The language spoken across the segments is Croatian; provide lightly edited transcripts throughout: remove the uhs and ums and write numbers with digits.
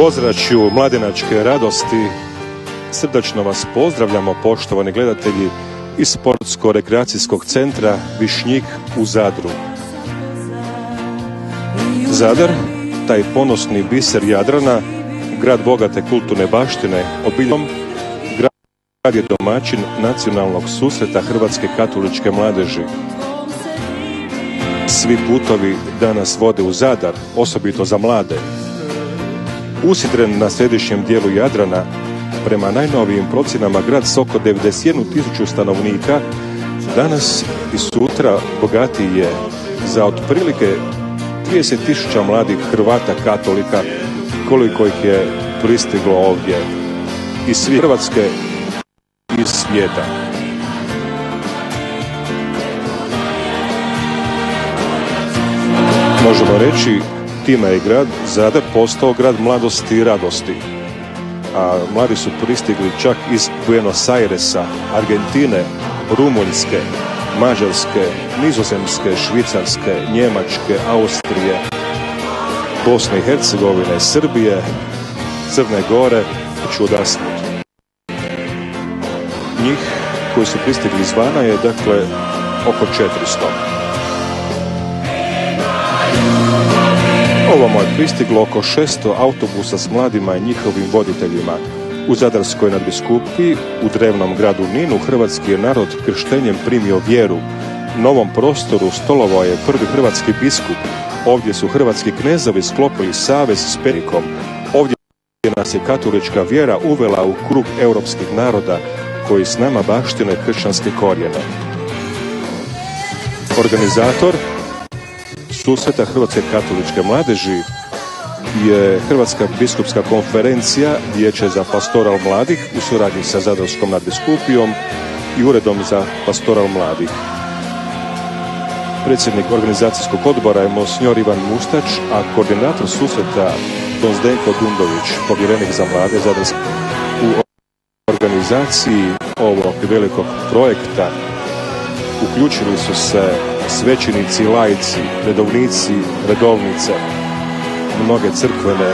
ozračju mladenačke radosti srdačno vas pozdravljamo, poštovani gledatelji, iz sportsko-rekreacijskog centra Višnjik u Zadru. Zadar, taj ponosni biser Jadrana, grad bogate kulturne baštine, obiljom, grad je domaćin nacionalnog susreta Hrvatske katoličke mladeži. Svi putovi danas vode u Zadar, osobito za mlade. Usidren na središnjem dijelu Jadrana, prema najnovijim procjenama grad s oko 91.000 stanovnika, danas i sutra bogatiji je za otprilike 30.000 mladih Hrvata katolika, koliko ih je pristiglo ovdje iz svih Hrvatske i svijeta. Možemo reći, time je grad Zadar postao grad mladosti i radosti. A mladi su pristigli čak iz Buenos Airesa, Argentine, Rumunjske, Mađarske, Nizozemske, Švicarske, Njemačke, Austrije, Bosne i Hercegovine, Srbije, Crne Gore i čudasput. Njih koji su pristigli izvana je dakle oko 400. Ovamo je pristiglo oko 600 autobusa s mladima i njihovim voditeljima. U Zadarskoj nadbiskupiji, u drevnom gradu Ninu, hrvatski je narod krštenjem primio vjeru. U novom prostoru stolovao je prvi hrvatski biskup. Ovdje su hrvatski knezovi sklopili savez s Perikom. Ovdje nas je katolička vjera uvela u krug europskih naroda koji s nama baštine kršćanske korijene. Organizator susreta Hrvatske katoličke mladeži je Hrvatska biskupska konferencija, Vijeće za pastoral mladih u suradnji sa Zadarskom nadbiskupijom i Uredom za pastoral mladih. Predsjednik organizacijskog odbora je monsignor Ivan Mustač, a koordinator susreta don Zdenko Dundović, povjerenik za mlade Zadarske. U organizaciji ovog velikog projekta uključili su se svećenici, laici, redovnici, redovnice, mnoge crkvene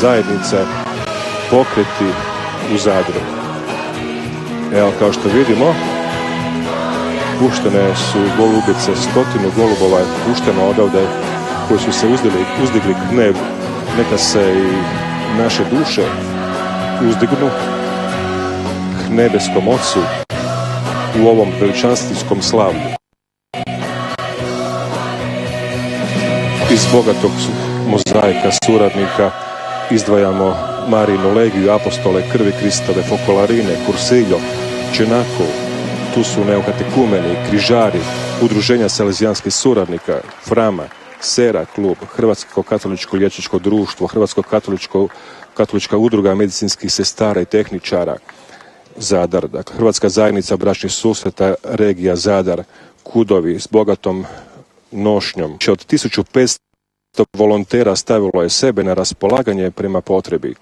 zajednice, pokreti u Zadru. Evo, kao što vidimo, puštene su golubice, 100 golubova je pušteno odavde koji su se uzdigli gnev. Neka se i naše duše uzdignu k nebeskom Ocu u ovom veličanstvenom slavlju. Iz bogatog mozaika suradnika izdvajamo Marinu legiju, apostole krvi Kristove, Fokolarine, Kursiljo, Čenako, tu su neokatekumeni, križari, udruženja salezijanskih suradnika, Frama, Sera klub, Hrvatsko katoličko liječničko društvo, Hrvatsko katolička udruga medicinskih sestara i tehničara Zadar, dakle, Hrvatska zajednica bračnih susreta regija Zadar, Kudovi s bogatom nošnjom. Od 1500 volontera stavilo je sebe na raspolaganje prema potrebi.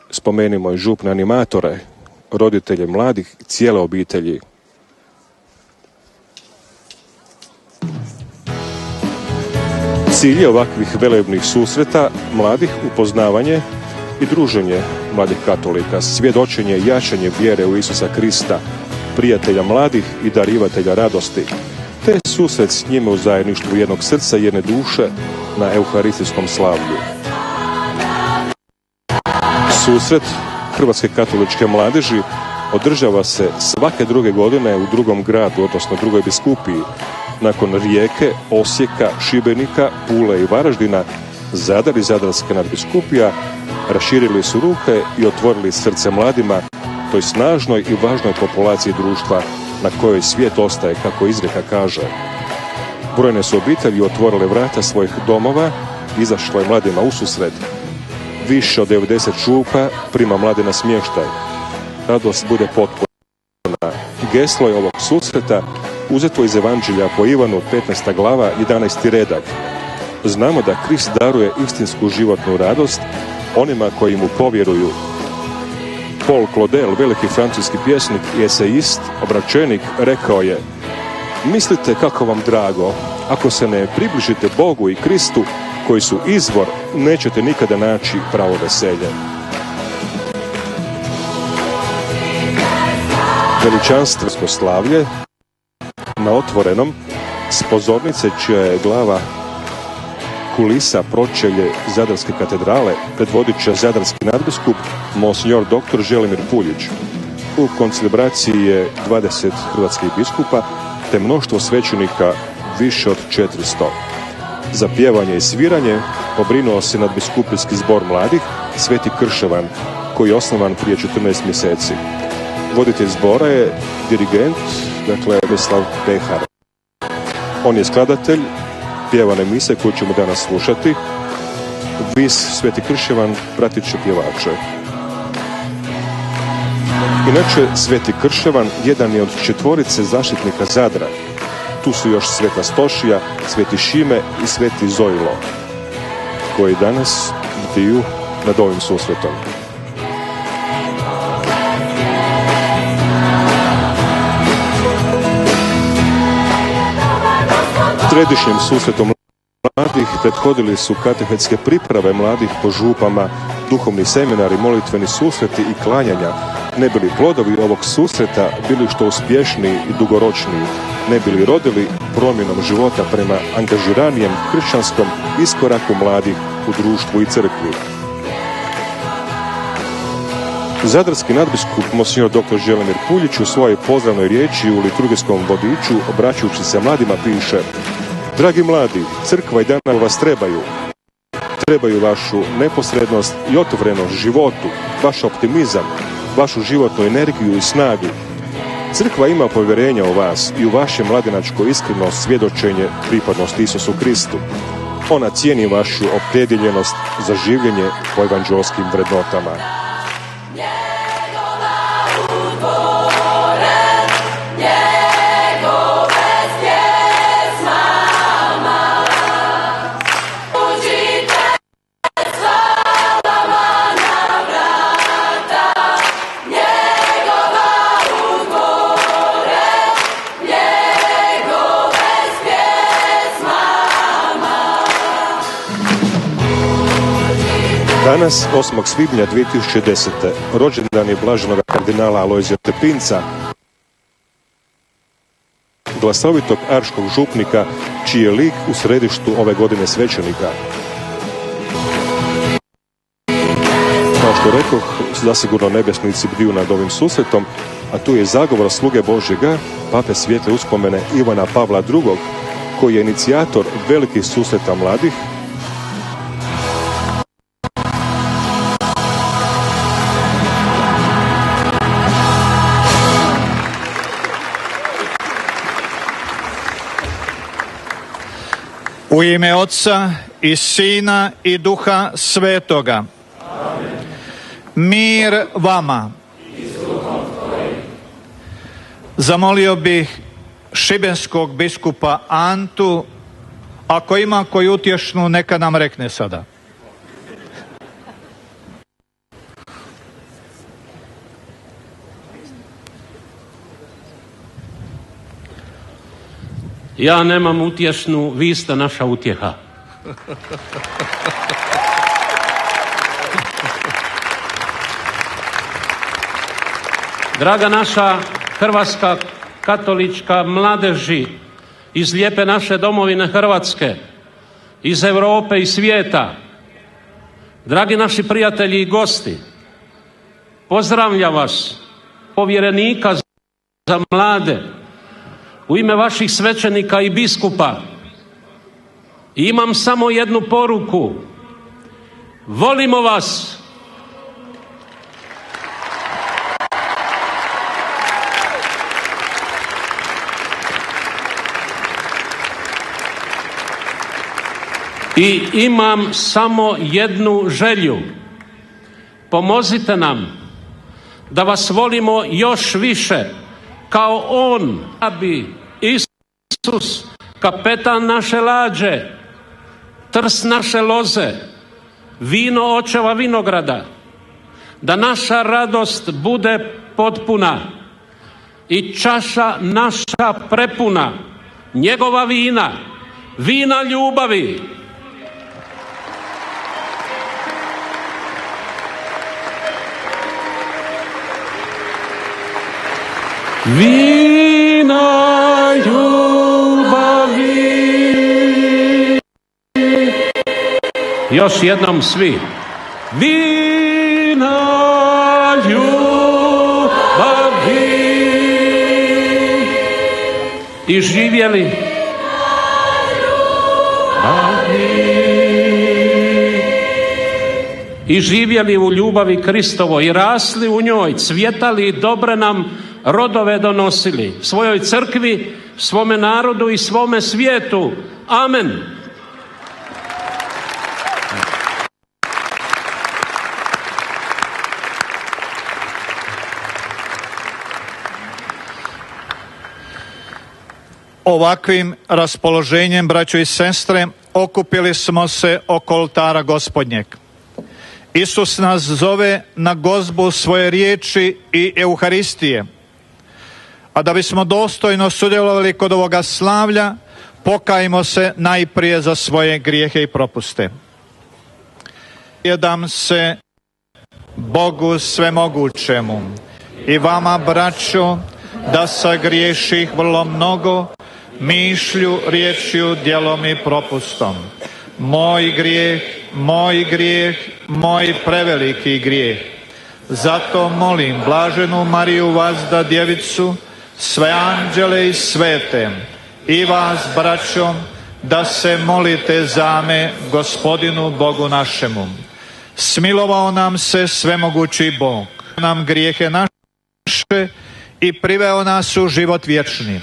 Spomenimo i župne animatore, roditelje mladih, cijele obitelji. Cilj je ovakvih velebnih susreta mladih upoznavanje i druženje mladih katolika, svjedočenje i jačanje vjere u Isusa Krista, prijatelja mladih i darivatelja radosti, te susret s njime u zajedništvu jednog srca i jedne duše na euharistijskom slavlju. Susret Hrvatske katoličke mladeži održava se svake druge godine u drugom gradu, odnosno drugoj biskupiji. Nakon Rijeke, Osijeka, Šibenika, Pule i Varaždina, Zadar i Zadarska nadbiskupija raširili su ruke i otvorili srce mladima, toj snažnoj i važnoj populaciji društva na kojoj svijet ostaje, kako izreka kaže. Brojne su obitelji otvorile vrata svojih domova, izašlo je mladima ususret. Više od 90 župa prima mlade na smještaj. Radost bude potpuna. Geslo je ovog susreta uzeto iz Evanđelja po Ivanu, 15. glava, 11. redak. Znamo da Krist daruje istinsku životnu radost onima koji mu povjeruju. Paul Claudel, veliki francuski pjesnik i esejist, obraćenik, rekao je: mislite kako vam drago, ako se ne približite Bogu i Kristu koji su izvor, nećete nikada naći pravo veselje. Veličanstvo slavlje na otvorenom s pozornice čija je glava kulisa pročelje Zadarske katedrale predvodit će zadarski nadbiskup Monsignor dr. Želimir Puljić. U koncelebraciji je 20 hrvatskih biskupa te mnoštvo svećenika, više od 400. Za pjevanje i sviranje pobrinuo se nadbiskupijski zbor mladih Sveti Krševan, koji je osnovan prije 14 mjeseci. Voditelj zbora je dirigent, Mislav Pehar. On je skladatelj pjevane mise koju ćemo danas slušati. Vis Sveti Krševan pratit će pjevače. Inače, Sveti Krševan jedan je od 4 zaštitnika Zadra. Tu su još Sveta Stošija, Sveti Šime i Sveti Zojlo, koji danas bdiju nad ovim susretom. Središnjim susretom mladih prethodili su katehetske priprave mladih po župama, duhovni seminari, molitveni susreti i klanjanja, ne bili plodovi ovog susreta bili što uspješniji i dugoročniji, ne bili rodili promjenom života prema angažiranijem kršćanskom iskoraku mladih u društvu i crkvi. Zadarski nadbiskup Monsignor dr. Želimir Puljić u svojoj pozdravnoj riječi u liturgijskom vodiču, obraćajući se mladima, piše: dragi mladi, crkva i dana vas trebaju. Trebaju vašu neposrednost i otvorenost životu, vaš optimizam, vašu životnu energiju i snagu. Crkva ima povjerenja u vas i u vaše mladenačko iskreno svjedočenje pripadnosti Isusu Kristu. Ona cijeni vašu opredjeljenost za življenje po evanđelskim vrednotama. Danas, 8. svibnja 2010. rođendan je blaženog kardinala Alojzija Tepinca, glasovitog arškog župnika, čiji je lik u središtu ove godine svećenika. Kao što rekoh, zasigurno nebesnici bdiju nad ovim susretom, a tu je zagovor sluge Božjega, pape svijetle uspomene Ivana Pavla II, koji je inicijator velikih susreta mladih, U ime Otca i Sina i Duha Svetoga. Amen. Mir vama. Zamolio bih šibenskog biskupa Antu, ako ima koju utješnu, neka nam rekne sada. Ja nemam utješnu, vi ste naša utjeha. Draga naša hrvatska katolička mladeži iz lijepe naše domovine Hrvatske, iz Europe i svijeta, dragi naši prijatelji i gosti, pozdravljam vas, povjerenika za mlade, u ime vaših svećenika i biskupa. I imam samo jednu poruku. Volimo vas. I imam samo jednu želju. Pomozite nam da vas volimo još više, kao on, abi Isus, kapetan naše lađe, trs naše loze, vino očeva vinograda, da naša radost bude potpuna i čaša naša prepuna njegova vina, vina ljubavi. Vina ljubavi. Još jednom svi. Vina ljubavi. I živjeli. I živjeli u ljubavi Kristovo i rasli u njoj, cvjetali i dobre nam rodove donosili, svojoj crkvi, svome narodu i svome svijetu. Amen. Ovakvim raspoloženjem, braćo i sestre, okupili smo se oko oltara Gospodnjeg. Isus nas zove na gozbu svoje riječi i Euharistije. A da bismo dostojno sudjelovali kod ovoga slavlja, pokajmo se najprije za svoje grijehe i propuste. Predam se Bogu svemogućemu i vama, braćo, da sagriješih vrlo mnogo, mišlju, riječju, djelom i propustom. Moj grijeh, moj preveliki grijeh. Zato molim blaženu Mariju Vazda Djevicu, sve anđele i svete, i vas, braćo, da se molite za me Gospodinu Bogu našemu. Smilovao nam se svemogući Bog, nam grijehe naše i priveo nas u život vječni.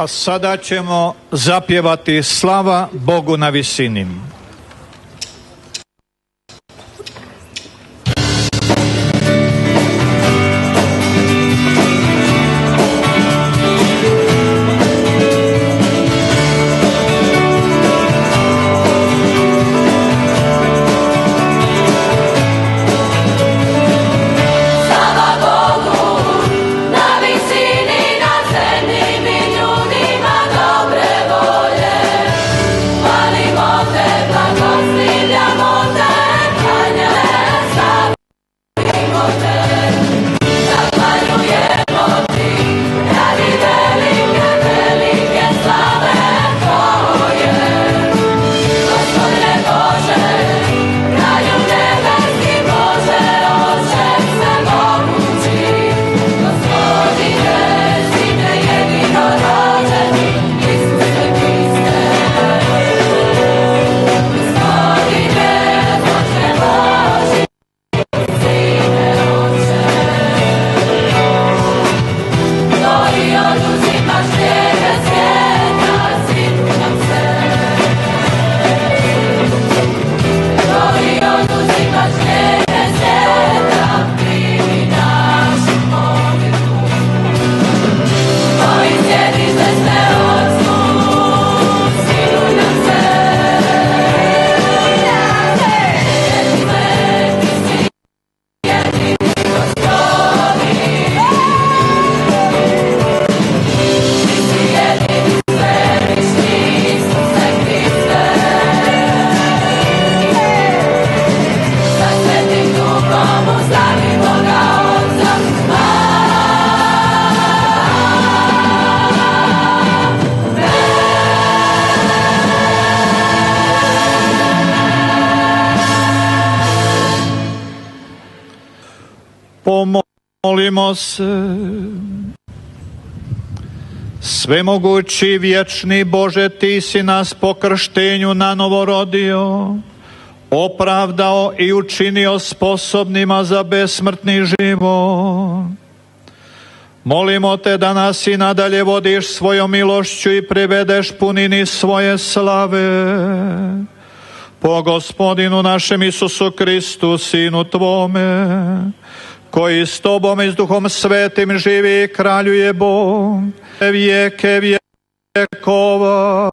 A sada ćemo zapjevati slava Bogu na visini. Pomolimo se. Svemogući vječni Bože, Ti si nas po krštenju nanovo rodio, opravdao i učinio sposobnima za besmrtni život. Molimo Te da nas i nadalje vodiš svojom milošću i privedeš punini svoje slave. Po Gospodinu našem Isusu Kristu, Sinu Tvome, koji s Tobom i s Duhom Svetim živi i kraljuje Bog vijeke vjekova.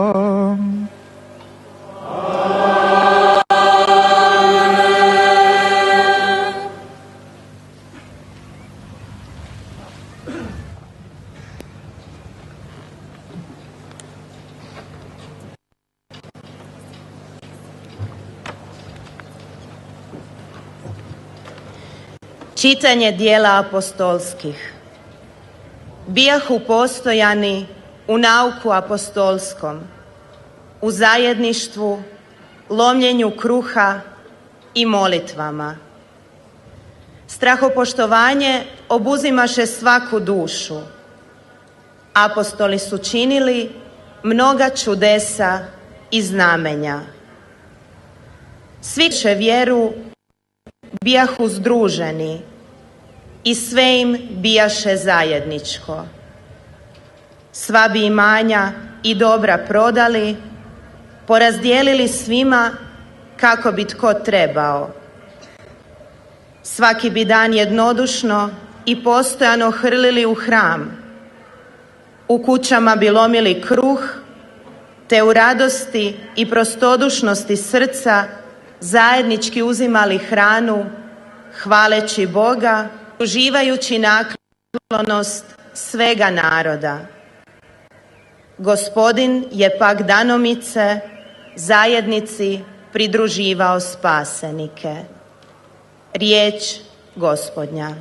Čitanje dijela apostolskih. Bijahu postojani u nauku apostolskom, u zajedništvu, lomljenju kruha i molitvama. Strahopoštovanje obuzimaše svaku dušu. Apostoli su činili mnoga čudesa i znamenja. Svi će vjeru bijahu združeni i sve im bijaše zajedničko. Sva bi imanja i dobra prodali, porazdijelili svima kako bi tko trebao. Svaki bi dan jednodušno i postojano hrlili u hram. U kućama bi lomili kruh, te u radosti i prostodušnosti srca zajednički uzimali hranu, hvaleći Boga, uživajući naklonost svega naroda. Gospodin je pak danomice zajednici pridruživao spasenike. Riječ Gospodnja.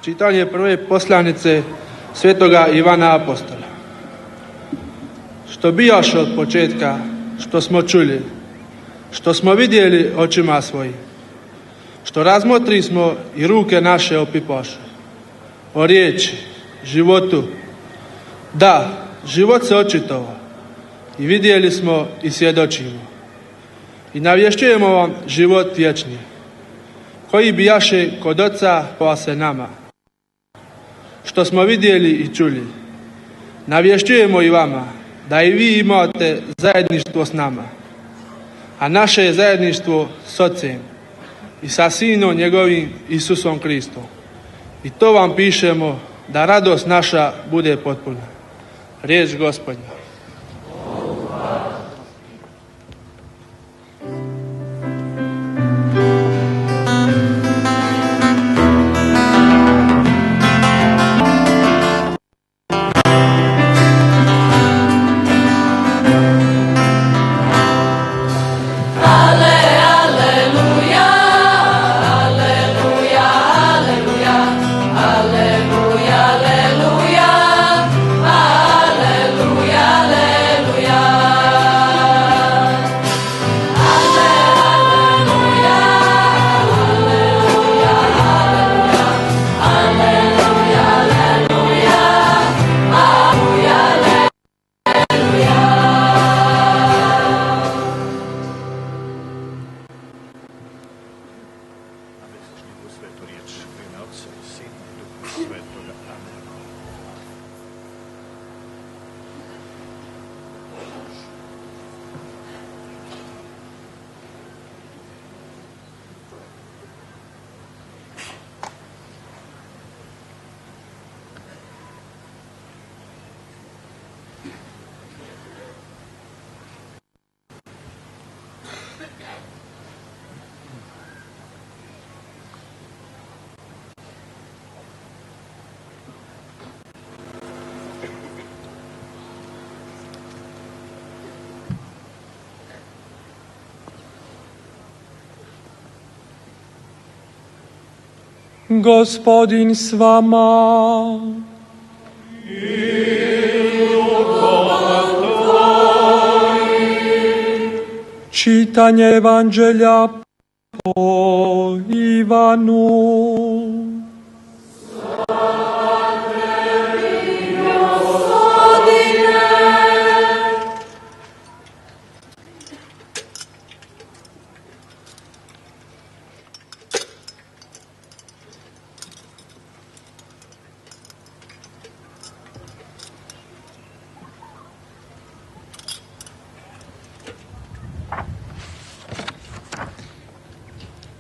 Čitanje prve poslanice svetoga Ivana Apostola. Što bijaše od početka, što smo čuli, što smo vidjeli očima svojim, što razmotri smo i ruke naše opipoše, o riječi, životu. Da, život se očitovao i vidjeli smo i svjedočimo. I navješćujemo vam život vječni, koji bijaše kod Oca pa se nama. Što smo vidjeli i čuli, navješćujemo i vama, da i vi imate zajedništvo s nama. A naše je zajedništvo s Ocem i sa Sinom njegovim Isusom Kristom. I to vam pišemo, da radost naša bude potpuna. Riječ Gospodnja. Gospodin s vama. Čitanje Evanđelja po Ivanu.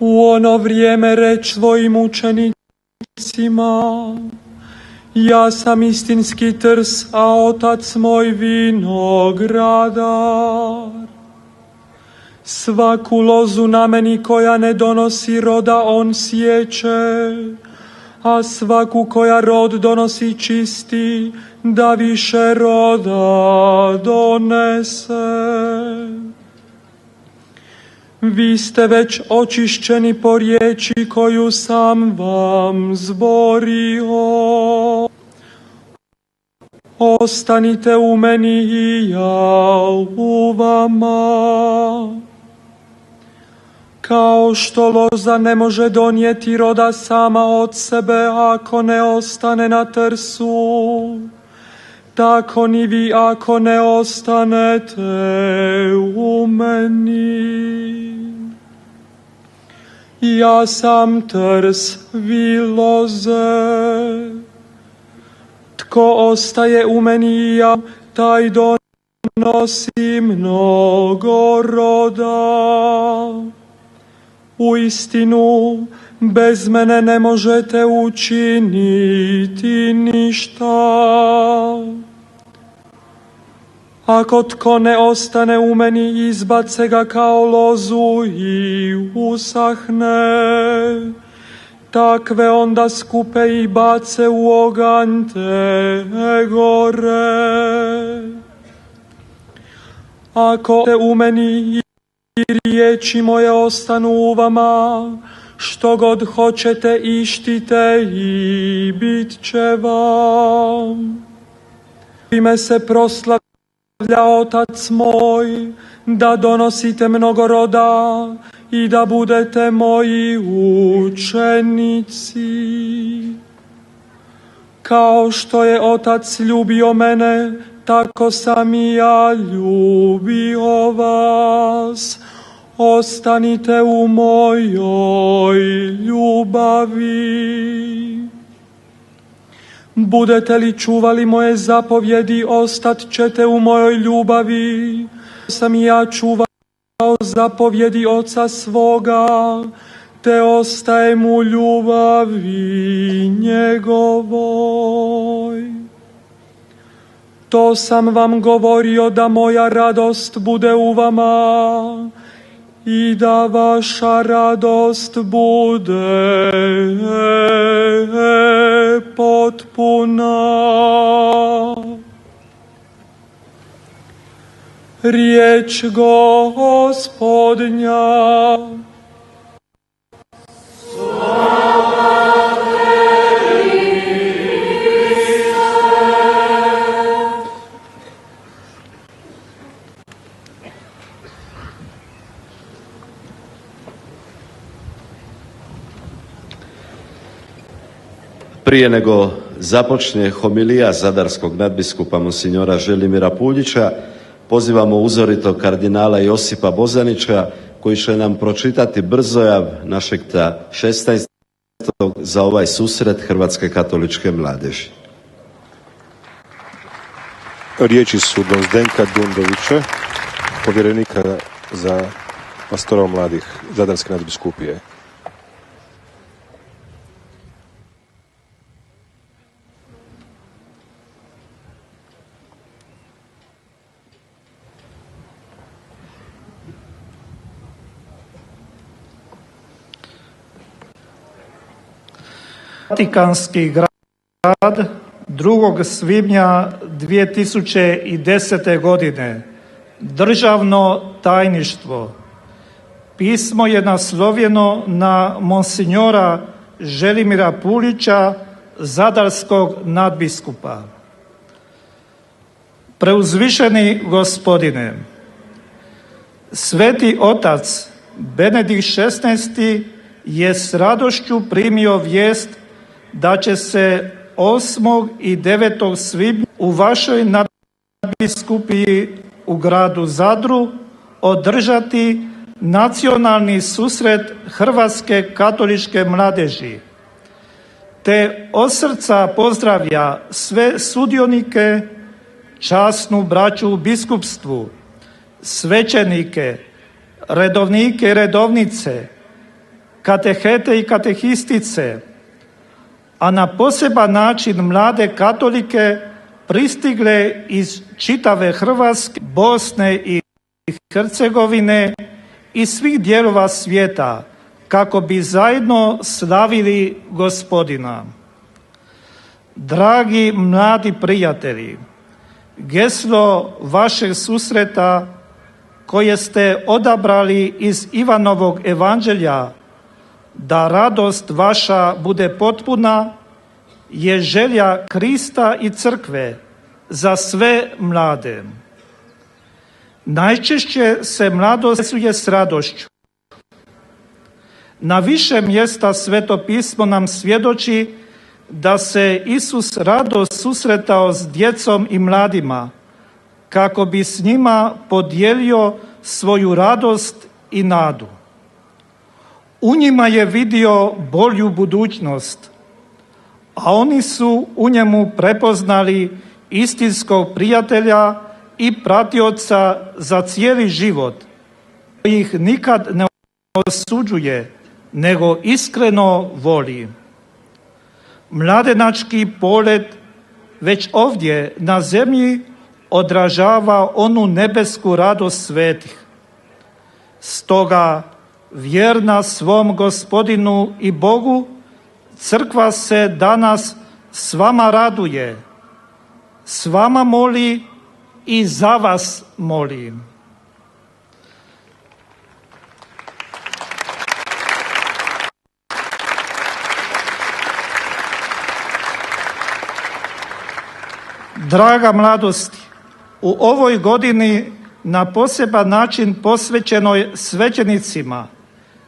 U ono vrijeme reč svojim učenicima: ja sam istinski trs, a Otac moj vinogradar. Svaku lozu na meni koja ne donosi roda on sječe, a svaku koja rod donosi čisti, da više roda donese. Vi ste već očišćeni po riječi koju sam vam zborio. Ostanite u meni i ja u vama. Kao što loza ne može donijeti roda sama od sebe ako ne ostane na trsu, tako ni vi ako ne ostanete u meni. Ja sam trs, vi loze. Tko ostaje u meni i ja, taj donosi mnogo roda. Uistinu, bez mene ne možete učiniti ništa. Ako tko ne ostane u meni, izbace ga kao lozu i usahne. Takve onda skupe i bace u oganj te gore. Ako te u meni i riječi moje ostanu u vama, što god hoćete ištite i bit će vam. Ime se proslavlja Otac moj, da donosite mnogo roda i da budete moji učenici. Kao što je Otac ljubio mene, tako sam i ja ljubio vas. Ostanite u mojoj ljubavi. Budete li čuvali moje zapovjedi, ostat ćete u mojoj ljubavi. Sam i ja čuvao zapovjedi Oca svoga, te ostajem u ljubavi njegovoj. To sam vam govorio da moja radost bude u vama i da vaša radost bude potpuna. Riječ Gospodnja. Prije nego započne homilija zadarskog nadbiskupa monsignora Želimira Puljića, pozivamo uzoritog kardinala Josipa Bozanića koji će nam pročitati brzojav našeg 16. za ovaj susret Hrvatske katoličke mladeži. Riječi su don Zdenka Dundovića, povjerenika za pastoral mladih Zadarske nadbiskupije. Vatikanski grad 2. svibnja 2010. godine. Državno tajništvo. Pismo je naslovljeno na monsignora Želimira Puljića, zadarskog nadbiskupa. Preuzvišeni gospodine, Sveti otac Benedikt XVI je s radošću primio vijest da će se 8. i 9. svibnja u vašoj nadbiskupiji u gradu Zadru održati nacionalni susret Hrvatske katoličke mladeži, te od srca pozdravlja sve sudionike, časnu braću u biskupstvu, svećenike, redovnike i redovnice, katehete i katehistice, a na poseban način mlade katolike pristigle iz čitave Hrvatske, Bosne i Hercegovine i svih dijelova svijeta kako bi zajedno slavili Gospodina. Dragi mladi prijatelji, geslo vašeg susreta koje ste odabrali iz Ivanovog evanđelja, da radost vaša bude potpuna, je želja Krista i crkve za sve mlade. Najčešće se mladost vezuje s radošću. Na više mjesta Sveto pismo nam svjedoči da se Isus rado susretao s djecom i mladima kako bi s njima podijelio svoju radost i nadu. U njima je vidio bolju budućnost, a oni su u njemu prepoznali istinskog prijatelja i pratioca za cijeli život, koji ih nikad ne osuđuje, nego iskreno voli. Mladenački polet već ovdje na zemlji odražava onu nebesku radost svetih. Stoga, vjerna svom Gospodinu i Bogu, crkva se danas s vama raduje, s vama moli i za vas molim. Draga mladosti, u ovoj godini na poseban način posvećenoj svećenicima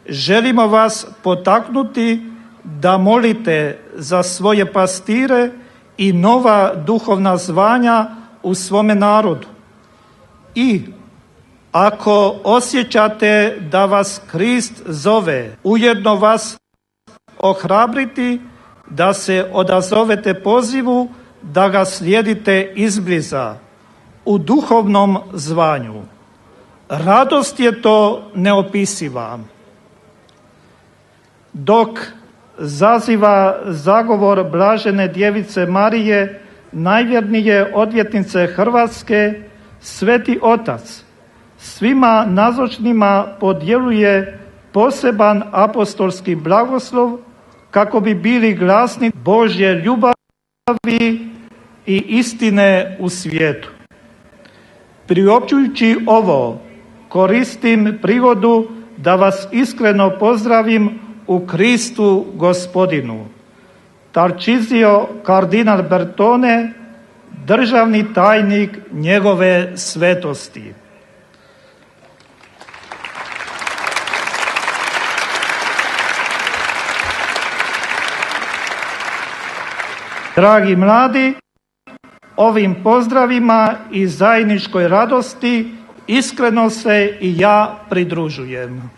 želimo vas potaknuti da molite za svoje pastire i nova duhovna zvanja u svome narodu. I ako osjećate da vas Krist zove, ujedno vas ohrabriti da se odazovete pozivu da ga slijedite izbliza u duhovnom zvanju. Radost je to neopisiva. Dok zaziva zagovor blažene djevice Marije, najvjernije odvjetnice Hrvatske, Sveti Otac svima nazočnima podjeluje poseban apostolski blagoslov kako bi bili glasni Božje ljubavi i istine u svijetu. Priopćujući ovo, koristim prigodu da vas iskreno pozdravim u Kristu Gospodinu. Tarcisio kardinal Bertone, državni tajnik njegove svetosti. Dragi mladi, ovim pozdravima i zajedničkoj radosti iskreno se i ja pridružujem.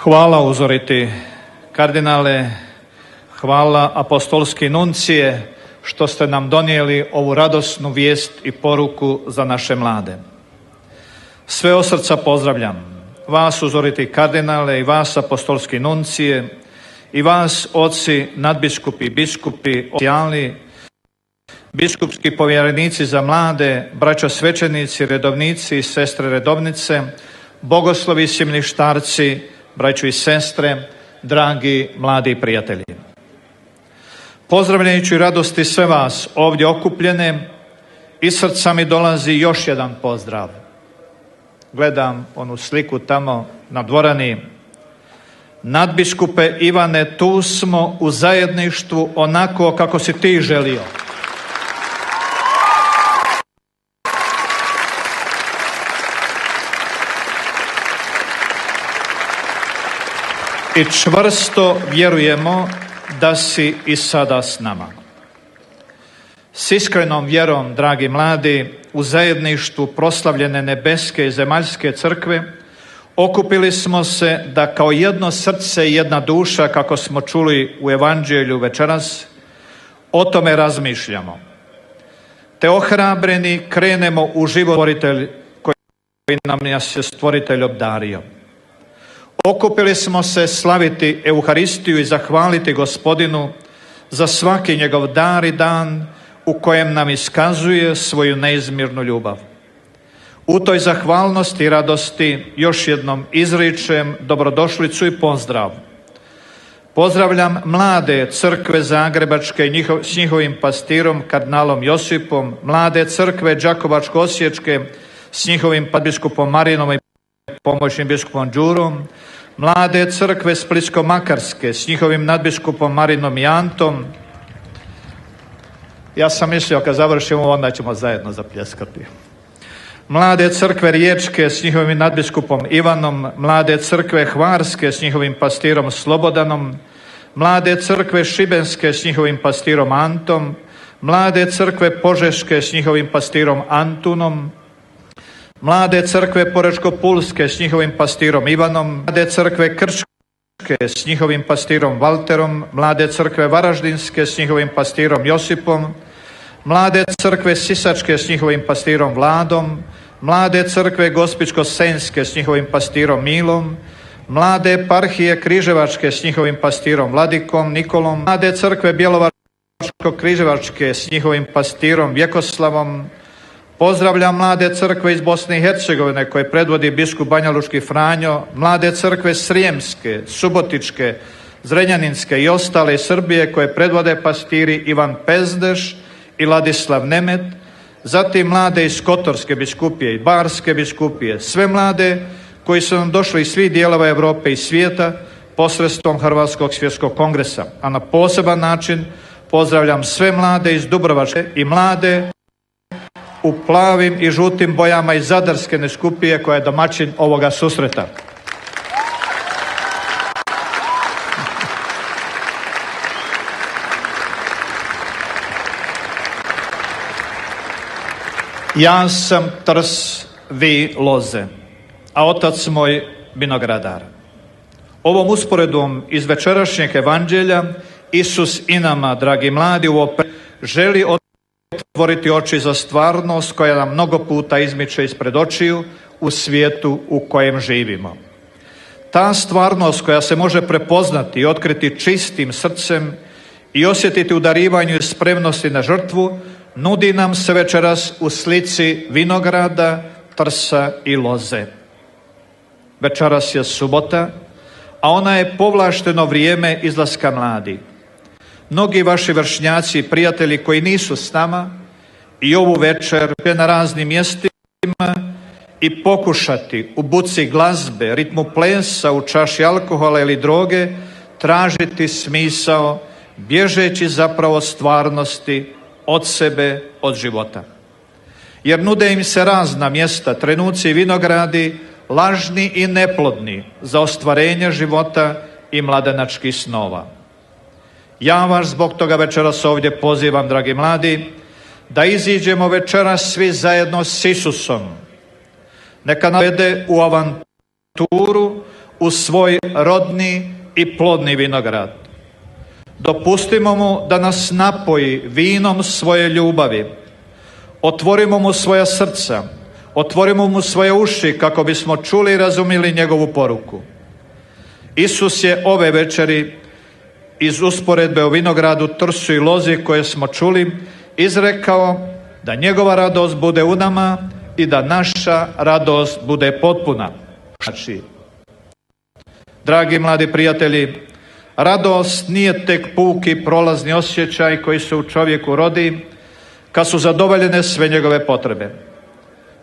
Hvala uzoriti kardinale, hvala apostolski nuncije što ste nam donijeli ovu radosnu vijest i poruku za naše mlade. Sve od srca pozdravljam vas uzoriti kardinale i vas apostolski nuncije i vas oci, nadbiskupi, biskupi, oficijalni, biskupski povjerenici za mlade, braća svećenici, redovnici i sestre redovnice, bogoslovi i simništarci, braćo i sestre, dragi mladi prijatelji. Pozdravljajući radosti sve vas ovdje okupljene, iz srca mi dolazi još jedan pozdrav. Gledam onu sliku tamo na dvorani. Nadbiskupe Ivane, tu smo u zajedništvu onako kako si ti želio. I čvrsto vjerujemo da si i sada s nama. S iskrenom vjerom, dragi mladi, u zajedništvu proslavljene nebeske i zemaljske crkve okupili smo se da kao jedno srce i jedna duša, kako smo čuli u evanđelju večeras, o tome razmišljamo. Te ohrabreni krenemo u život stvoritelj koji nam nas je stvoritelj obdario. Okupili smo se slaviti Euharistiju i zahvaliti Gospodinu za svaki njegov dar i dan u kojem nam iskazuje svoju neizmjernu ljubav. U toj zahvalnosti i radosti još jednom izričem dobrodošlicu i pozdrav. Pozdravljam mlade crkve Zagrebačke s njihovim pastirom kardinalom Josipom, mlade crkve Đakovačko-osječke s njihovim biskupom Marinom i pomoćnim biskupom Đurom, mlade crkve Splitsko-makarske s njihovim nadbiskupom Marinom i Antom. Ja sam mislio kad završimo onda ćemo zajedno zapljeskati. Mlade crkve Riječke s njihovim nadbiskupom Ivanom, mlade crkve Hvarske s njihovim pastirom Slobodanom, mlade crkve Šibenske s njihovim pastirom Antom, mlade crkve Požeške s njihovim pastirom Antunom, mlade crkve Porečko-pulske s njihovim pastirom Ivanom, mlade crkve Krčke s njihovim pastirom Valterom, mlade crkve Varaždinske s njihovim pastirom Josipom, mlade crkve Sisačke s njihovim pastirom Vladom, mlade crkve Gospićko-senjske s njihovim pastirom Milom, mlade eparhije Križevačke s njihovim pastirom Vladikom Nikolom, mlade crkve Bjelovačko-Križevačke s njihovim pastirom Vjekoslavom. Pozdravljam mlade crkve iz Bosne i Hercegovine koje predvodi biskup Banjalučki Franjo, mlade crkve Srijemske, Subotičke, Zrenjaninske i ostale iz Srbije koje predvode pastiri Ivan Pezdeš i Ladislav Nemet, zatim mlade iz Kotorske biskupije i Barske biskupije, sve mlade koji su nam došli iz svih dijelova Europe i svijeta posredstvom Hrvatskog svjetskog kongresa. A na poseban način pozdravljam sve mlade iz Dubrovačke i mlade u plavim i žutim bojama iz Zadarske biskupije koja je domaćin ovoga susreta. Ja sam trs, vi loze, a otac moj vinogradar. Ovom usporedbom iz večerašnjeg evanđelja Isus i nama, dragi mladi, želi otvoriti oči za stvarnost koja nam mnogo puta izmiče ispred očiju u svijetu u kojem živimo. Ta stvarnost koja se može prepoznati i otkriti čistim srcem i osjetiti u darivanju i spremnosti na žrtvu, nudi nam se večeras u slici vinograda, trsa i loze. Večeras je subota, a ona je povlašteno vrijeme izlaska mladi. Mnogi vaši vršnjaci i prijatelji koji nisu s nama i ovu večer na raznim mjestima i pokušati u buci glazbe, ritmu plesa, u čaši alkohola ili droge tražiti smisao bježeći zapravo stvarnosti od sebe, od života. Jer nude im se razna mjesta, trenuci i vinogradi, lažni i neplodni za ostvarenje života i mladenačkih snova. Ja vas zbog toga večeras ovdje pozivam, dragi mladi, da iziđemo večeras svi zajedno s Isusom. Neka navede u avanturu u svoj rodni i plodni vinograd. Dopustimo mu da nas napoji vinom svoje ljubavi. Otvorimo mu svoja srca, otvorimo mu svoje uši kako bismo čuli i razumjeli njegovu poruku. Isus je ove večeri iz usporedbe o vinogradu, trsu i lozi koje smo čuli izrekao da njegova radost bude u nama i da naša radost bude potpuna. Znači, dragi mladi prijatelji, radost nije tek puki prolazni osjećaj koji se u čovjeku rodi kad su zadovoljene sve njegove potrebe.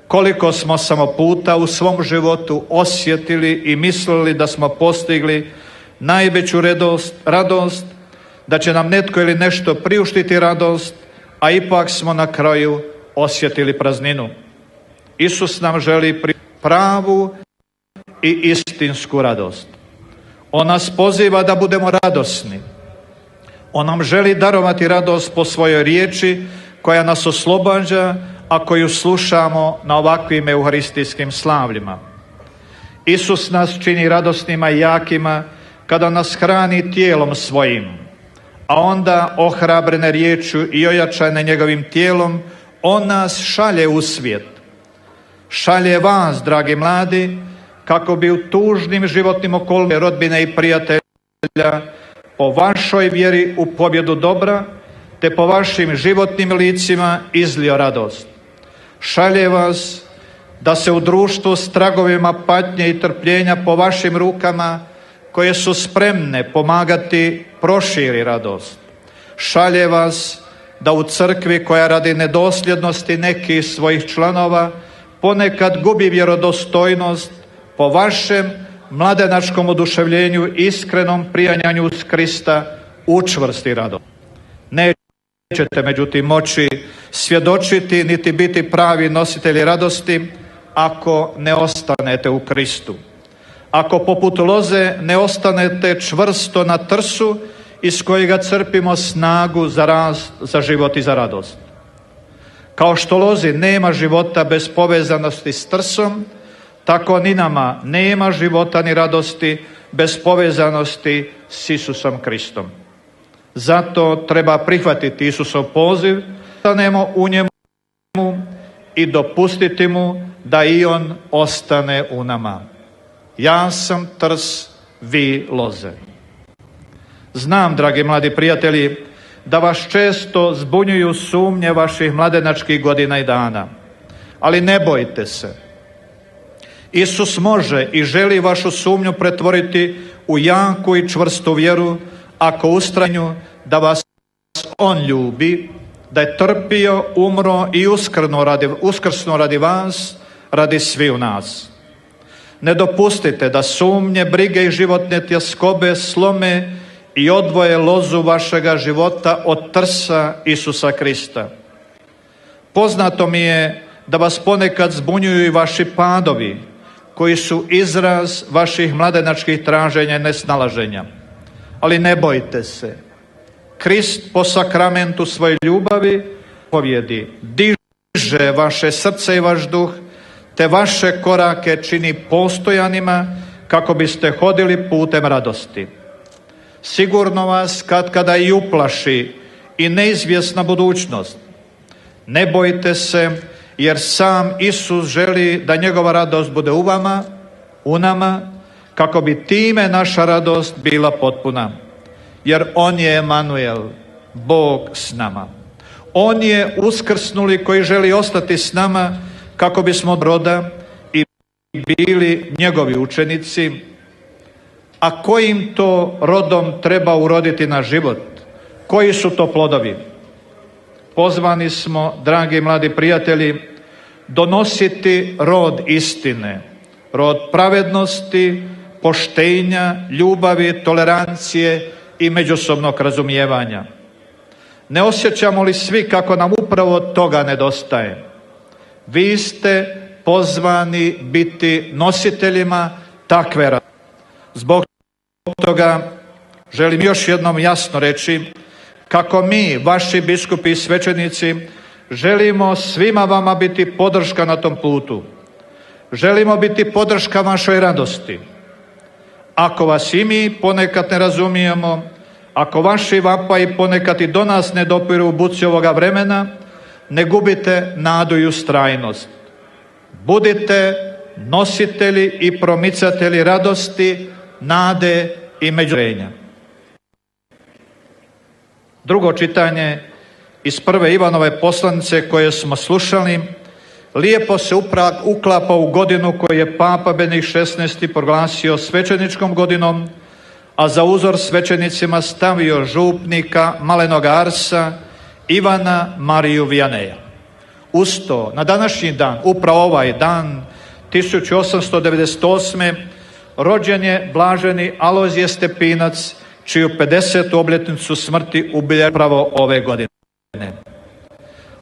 Koliko smo samo puta u svom životu osjetili i mislili da smo postigli najveću radost, da će nam netko ili nešto priuštiti radost, a ipak smo na kraju osjetili prazninu. Isus nam želi pravu i istinsku radost. On nas poziva da budemo radosni. On nam želi darovati radost po svojoj riječi koja nas oslobađa, a koju slušamo na ovakvim euharistijskim slavljima. Isus nas čini radosnima i jakima kada nas hrani tijelom svojim, a onda ohrabrene riječju i ojačane njegovim tijelom, on nas šalje u svijet. Šalje vas, dragi mladi, kako bi u tužnim životnim okolnostima rodbine i prijatelja po vašoj vjeri u pobjedu dobra, te po vašim životnim licima izlio radost. Šalje vas da se u društvu s tragovima patnje i trpljenja po vašim rukama, koje su spremne pomagati, proširi radost. Šalje vas da u crkvi koja radi nedosljednosti nekih svojih članova ponekad gubi vjerodostojnost, po vašem mladenačkom oduševljenju, iskrenom prijanjanju uz Krista učvrsti radost. Nećete međutim moći svjedočiti niti biti pravi nositelji radosti ako ne ostanete u Kristu. Ako poput loze ne ostanete čvrsto na trsu iz kojega crpimo snagu za rast, za život i za radost. Kao što lozi nema života bez povezanosti s trsom, tako ni nama nema života ni radosti bez povezanosti s Isusom Kristom. Zato treba prihvatiti Isusov poziv, ostanemo u njemu i dopustiti mu da i on ostane u nama. Ja sam trs, vi loze. Znam, dragi mladi prijatelji, da vas često zbunjuju sumnje vaših mladenačkih godina i dana. Ali ne bojte se. Isus može i želi vašu sumnju pretvoriti u jaku i čvrstu vjeru ako ustrajnu da vas On ljubi, da je trpio, umro i uskrsnuo radi vas, radi sviju nas. Ne dopustite da sumnje, brige i životne tjeskobe slome i odvoje lozu vašega života od trsa Isusa Krista. Poznato mi je da vas ponekad zbunjuju i vaši padovi, koji su izraz vaših mladenačkih traženja i nesnalaženja. Ali ne bojte se. Krist po sakramentu svoje ljubavi povjedi, diže vaše srce i vaš duh, te vaše korake čini postojanima kako biste hodili putem radosti. Sigurno vas kada i uplaši i neizvjesna budućnost. Ne bojte se, jer sam Isus želi da njegova radost bude u vama, u nama, kako bi time naša radost bila potpuna. Jer On je Emanuel, Bog s nama. On je uskrsnuli koji želi ostati s nama kako bismo roda i bili njegovi učenici. A kojim to rodom treba uroditi na život? Koji su to plodovi? Pozvani smo, dragi mladi prijatelji, donositi rod istine, rod pravednosti, poštenja, ljubavi, tolerancije i međusobnog razumijevanja. Ne osjećamo li svi kako nam upravo toga nedostaje? Vi ste pozvani biti nositeljima takve radosti. Zbog toga želim još jednom jasno reći kako mi, vaši biskupi i svećenici, želimo svima vama biti podrška na tom putu. Želimo biti podrška vašoj radosti. Ako vas i mi ponekad ne razumijemo, ako vaši vapaji ponekad i do nas ne dopiru u buci ovoga vremena, ne gubite nadu i ustrajnost. Budite nositelji i promicatelji radosti, nade i međurenja. Drugo čitanje iz prve Ivanove poslanice koje smo slušali lijepo se uklapa u godinu koju je Papa Benedikt XVI proglasio svećeničkom godinom, a za uzor svećenicima stavio župnika malenoga Arsa Ivana Mariju Vijaneja. Uz to, na današnji dan, upravo ovaj dan, 1898. rođen je blaženi Alojzije Stepinac, čiju 50. obljetnicu smrti ubilježava upravo ove godine.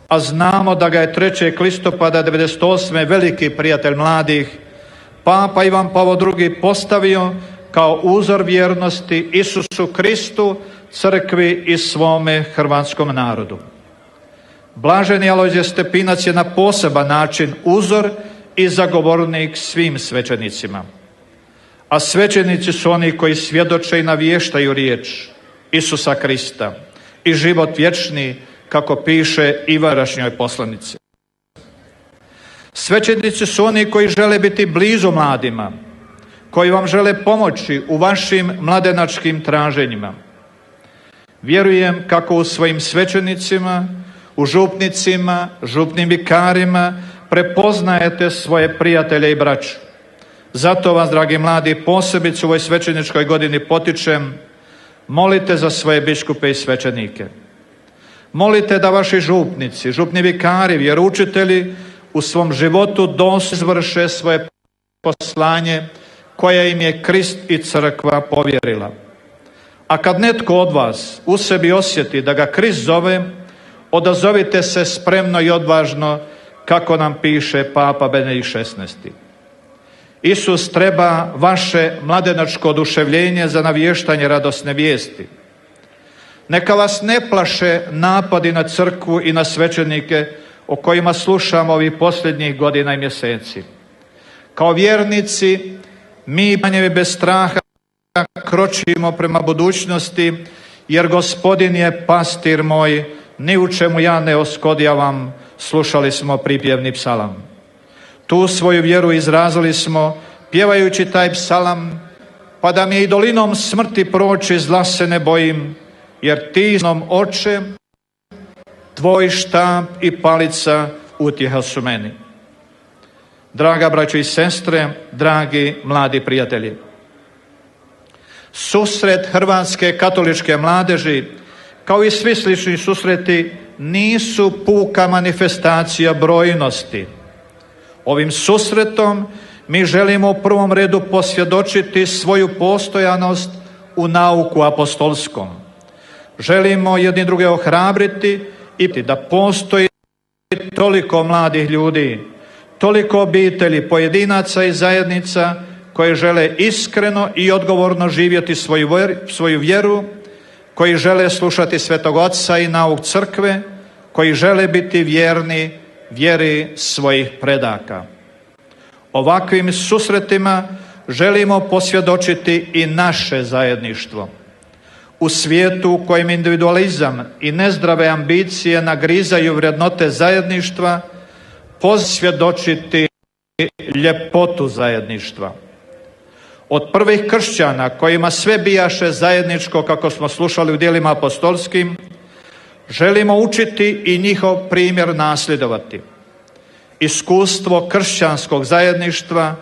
A znamo da ga je 3. listopada 98. veliki prijatelj mladih, Papa Ivan Pavao II. Postavio kao uzor vjernosti Isusu Kristu, crkvi i svome hrvatskom narodu. Blaženi Alojzije Stepinac je na poseban način uzor i zagovornik svim svećenicima. A svećenici su oni koji svjedoče i navještaju riječ Isusa Krista i život vječni, kako piše Ivanašnjoj poslanici. Svećenici su oni koji žele biti blizu mladima, koji vam žele pomoći u vašim mladenačkim traženjima. Vjerujem kako u svojim svećenicima, u župnicima, župnim vikarima prepoznajete svoje prijatelje i braću. Zato vas, dragi mladi, posebice u ovoj svećeničkoj godini potičem, molite za svoje biskupe i svećenike. Molite da vaši župnici, župni vikari, vjeroučitelji u svom životu dosljedno izvrše svoje poslanje koje im je Krist i crkva povjerila. A kad netko od vas u sebi osjeti da ga Krist zove, odazovite se spremno i odvažno, kako nam piše Papa Benedikt XVI. Isus treba vaše mladenačko oduševljenje za navještanje radosne vijesti. Neka vas ne plaše napadi na crkvu i na svećenike o kojima slušamo ovih posljednjih godina i mjeseci. Kao vjernici, mi manje bez straha kročimo prema budućnosti, jer Gospodin je pastir moj, ni u čemu ja ne oskodjavam, slušali smo pripjevni psalam. Tu svoju vjeru izrazili smo pjevajući taj psalam, pa da mi i dolinom smrti proći, zla se ne bojim, jer ti znom oče, tvoj štap i palica utjeha su meni. Draga braćo i sestre, dragi mladi prijatelji, susret Hrvatske katoličke mladeži, kao i svi slični susreti, nisu puka manifestacija brojnosti. Ovim susretom mi želimo u prvom redu posvjedočiti svoju postojanost u nauku apostolskom. Želimo jedni druge ohrabriti i da postoji toliko mladih ljudi, toliko obitelji, pojedinaca i zajednica koji žele iskreno i odgovorno živjeti svoju vjeru, koji žele slušati Svetog Oca i nauk crkve, koji žele biti vjerni vjeri svojih predaka. Ovakvim susretima želimo posvjedočiti i naše zajedništvo. U svijetu u kojem individualizam i nezdrave ambicije nagrizaju vrednote zajedništva, posvjedočiti ljepotu zajedništva. Od prvih kršćana kojima sve bijaše zajedničko, kako smo slušali u djelima apostolskim, želimo učiti i njihov primjer nasljedovati. Iskustvo kršćanskog zajedništva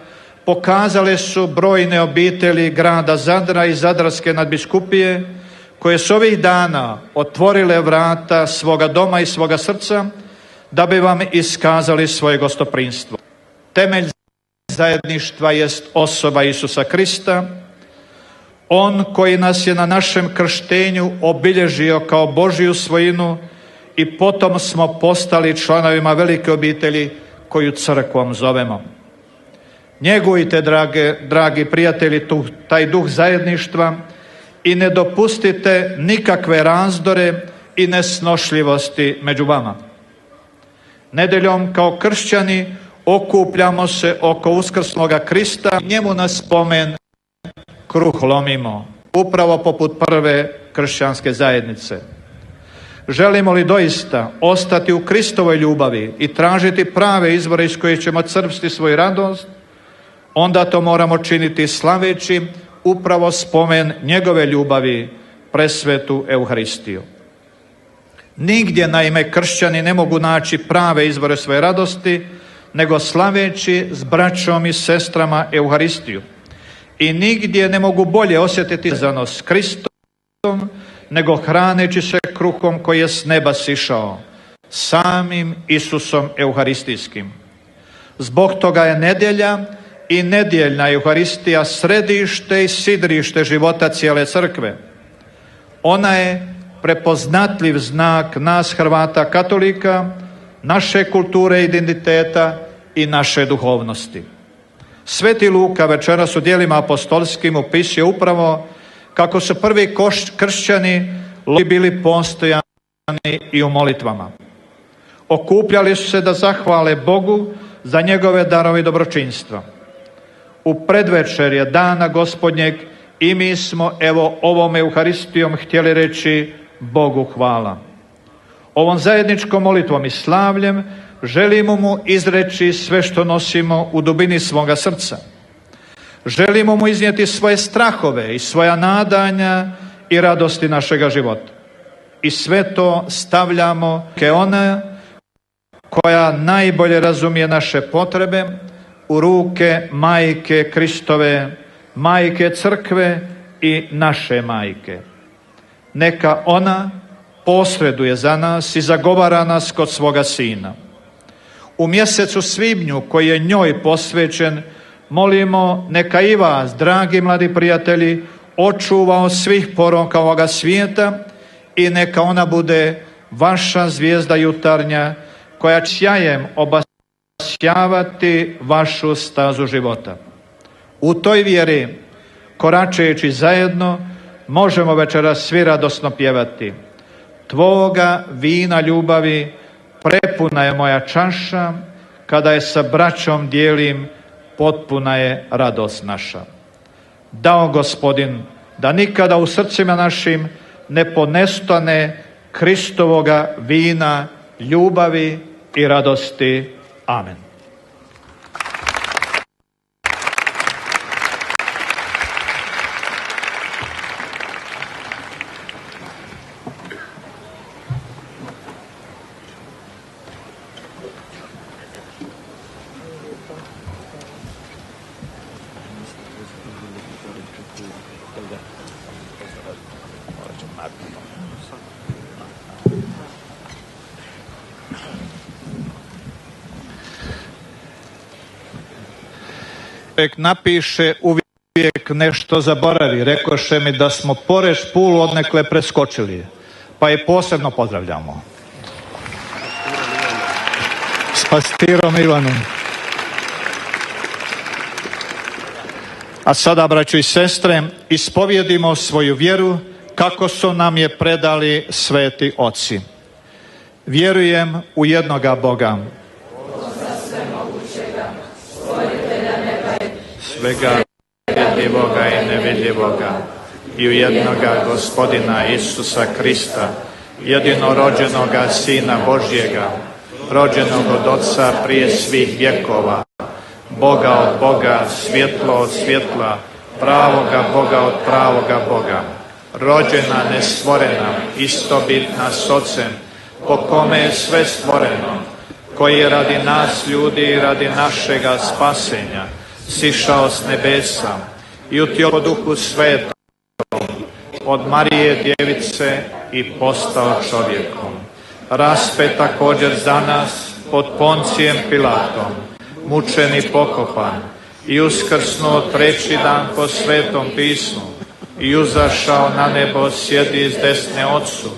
pokazale su brojne obitelji grada Zadra i Zadarske nadbiskupije, koje su ovih dana otvorile vrata svoga doma i svoga srca da bi vam iskazali svoje gostoprimstvo. Temelj zajedništva jest osoba Isusa Krista, on koji nas je na našem krštenju obilježio kao Božju svojinu i potom smo postali članovima velike obitelji koju crkvom zovemo. Njegujte, dragi prijatelji, taj duh zajedništva i ne dopustite nikakve razdore i nesnošljivosti među vama. Nedeljom kao kršćani okupljamo se oko uskrsloga Krista, njemu na spomen kruh lomimo, upravo poput prve kršćanske zajednice. Želimo li doista ostati u Kristovoj ljubavi i tražiti prave izvore iz kojih ćemo crpsti svoju radost, onda to moramo činiti slaveći upravo spomen njegove ljubavi, presvetu Euharistiju. Nigdje, naime, kršćani ne mogu naći prave izvore svoje radosti, nego slaveći s braćom i sestrama Euharistiju. I nigdje ne mogu bolje osjetiti zanos s Kristom, nego hraneći se kruhom koji je s neba sišao, samim Isusom Euharistijskim. Zbog toga je nedjelja i nedjeljna Euharistija središte i sidrište života cijele crkve. Ona je prepoznatljiv znak nas Hrvata katolika, naše kulture i identiteta i naše duhovnosti. Sveti Luka večeras u djelima apostolskim opisuje upravo kako su prvi kršćani bili postojani i u molitvama. Okupljali su se da zahvale Bogu za njegove darove i dobročinstva. U predvečerje dana Gospodnjeg i mi smo ovom Euharistijom htjeli reći Bogu hvala. Ovom zajedničkom molitvom i slavljem želimo mu izreći sve što nosimo u dubini svoga srca. Želimo mu iznijeti svoje strahove i svoja nadanja i radosti našega života. I sve to stavljamo ke ona koja najbolje razumije naše potrebe, u ruke Majke Kristove, Majke Crkve i naše Majke. Neka ona posreduje za nas i zagovara nas kod svoga Sina. U mjesecu svibnju koji je njoj posvećen, molimo neka i vas, dragi mladi prijatelji, očuva od svih poroka ovoga svijeta i neka ona bude vaša zvijezda jutarnja koja će sjajem obasjavati vašu stazu života. U toj vjeri, koračajući zajedno, možemo večeras svi radosno pjevati: Tvoga vina ljubavi prepuna je moja čaša, kada je sa braćom dijelim, potpuna je radost naša. Dao Gospodin da nikada u srcima našim ne ponestane Kristovoga vina ljubavi i radosti. Amen. čovjek napiše, uvijek nešto zaboravi. Rekoše mi da smo Poreš Pulu odnekle preskočili, pa je posebno pozdravljamo. S pastirom Ivanom. A sada, braćo i sestre, ispovjedimo svoju vjeru kako su nam je predali sveti oci. Vjerujem u jednoga Boga, svega vidljivoga i nevidljivoga, i u jednoga Gospodina Isusa Krista, jedinorođenoga Sina Božjega, rođenog od Otca prije svih vjekova, Boga od Boga, svjetlo od svjetla, pravoga Boga od pravoga Boga, rođena, nestvorena, istobitna s Otcem, po kome je sve stvoreno, koji je radi nas ljudi i radi našega spasenja sišao s nebesa i utjelo po Duhu Svetom od Marije Djevice i postao čovjekom. Raspet također za nas pod Poncijem Pilatom, mučen i pokopan, i uskrsnuo treći dan po Svetom pismu, i uzašao na nebo, sjedi s desne Otcu,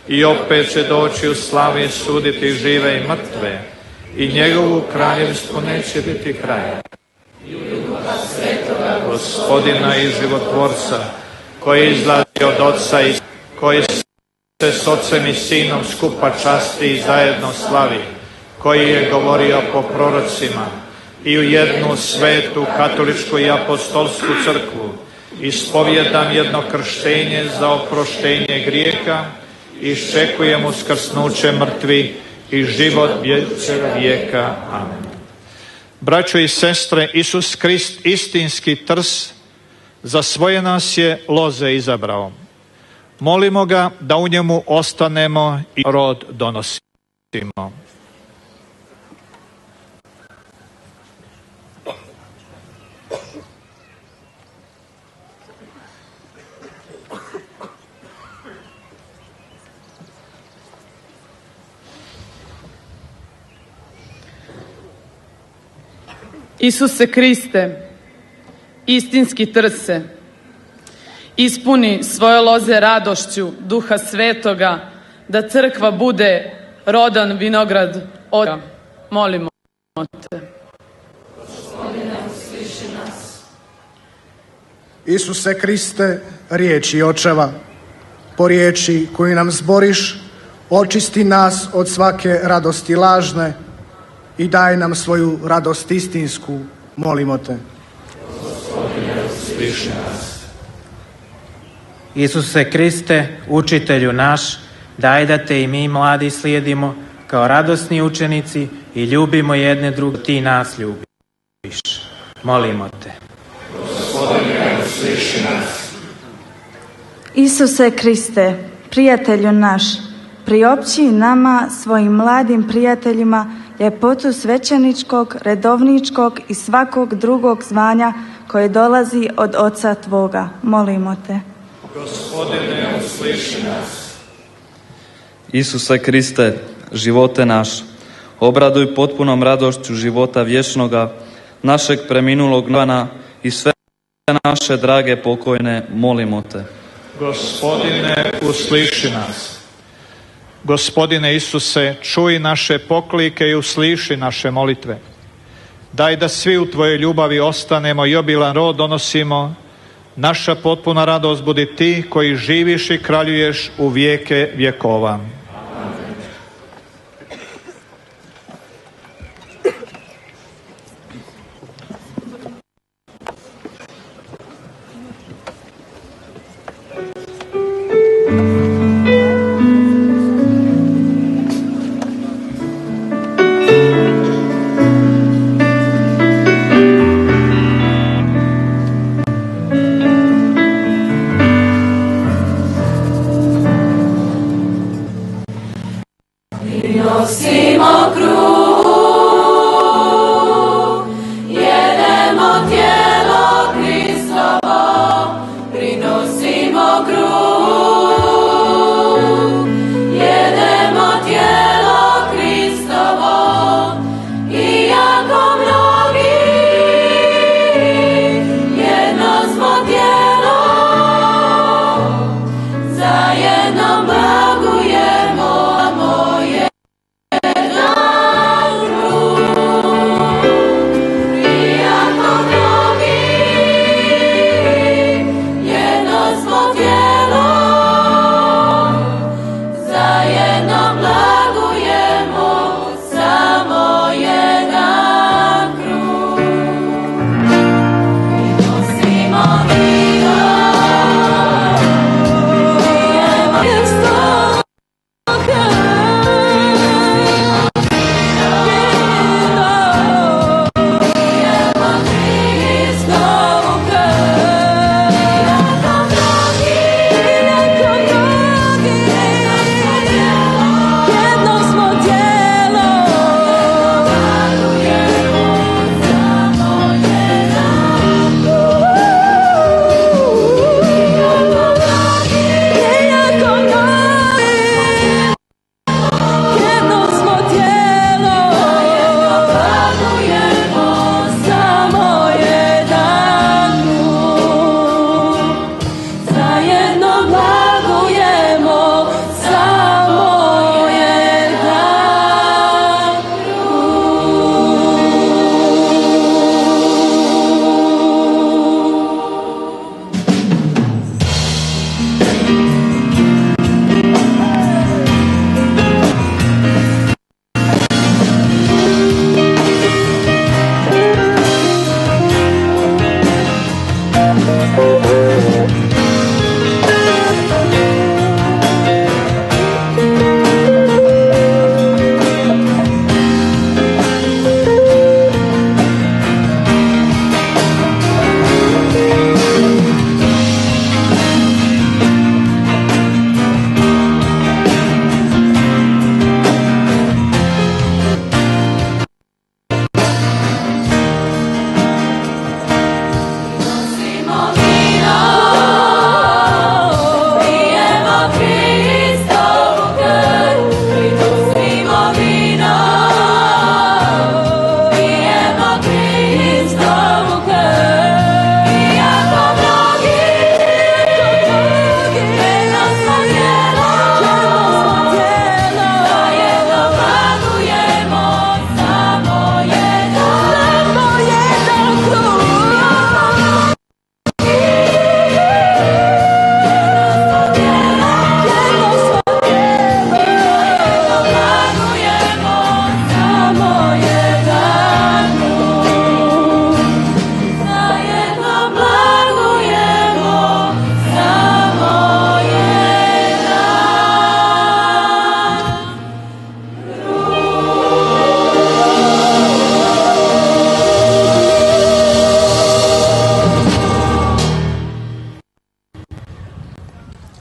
i opet će doći u slavi suditi žive i mrtve, i njegovu kraljevstvu neće biti kraja. Gospodina i životvorca, koji izlazi od Otca i koji se s Otcem i Sinom skupa časti i zajedno slavi, koji je govorio po prorocima, i u jednu svetu katoličku i apostolsku crkvu ispovjedam jedno krštenje za oproštenje grijeha i iščekujem uskrsnuće mrtvi i život vječnog vijeka. Amen. Braćo i sestre, Isus Krist, istinski trs, za svoje nas je loze izabrao. Molimo ga da u njemu ostanemo i rod donosimo. Isuse Kriste, istinski trse, ispuni svoje loze radošću Duha Svetoga, da crkva bude rodan vinograd od... Molimo te. Gospodine, usliši nas. Isuse Kriste, riječi očeva, po riječi koju nam zboriš, očisti nas od svake radosti lažne i daj nam svoju radost istinsku, molimo te. Gospodine, usliši nas. Isuse Kriste, učitelju naš, daj da te i mi mladi slijedimo kao radosni učenici i ljubimo jedne druge, ti nas ljubiš. Molimo te. Gospodine, usliši nas. Isuse Kriste, prijatelju naš, priopći nama, svojim mladim prijateljima, ljepotu svećeničkog, redovničkog i svakog drugog zvanja koje dolazi od Oca Tvoga. Molimo te. Gospodine, usliši nas. Isuse Kriste, živote naš, obraduj potpunom radošću života vječnoga, našeg preminulog Ivana i sve naše drage pokojne, molimo te. Gospodine, usliši nas. Gospodine Isuse, čuj naše poklike i usliši naše molitve. Daj da svi u Tvojoj ljubavi ostanemo i obilan rod donosimo. Naša potpuna radost budi Ti koji živiš i kraljuješ u vijeke vjekova.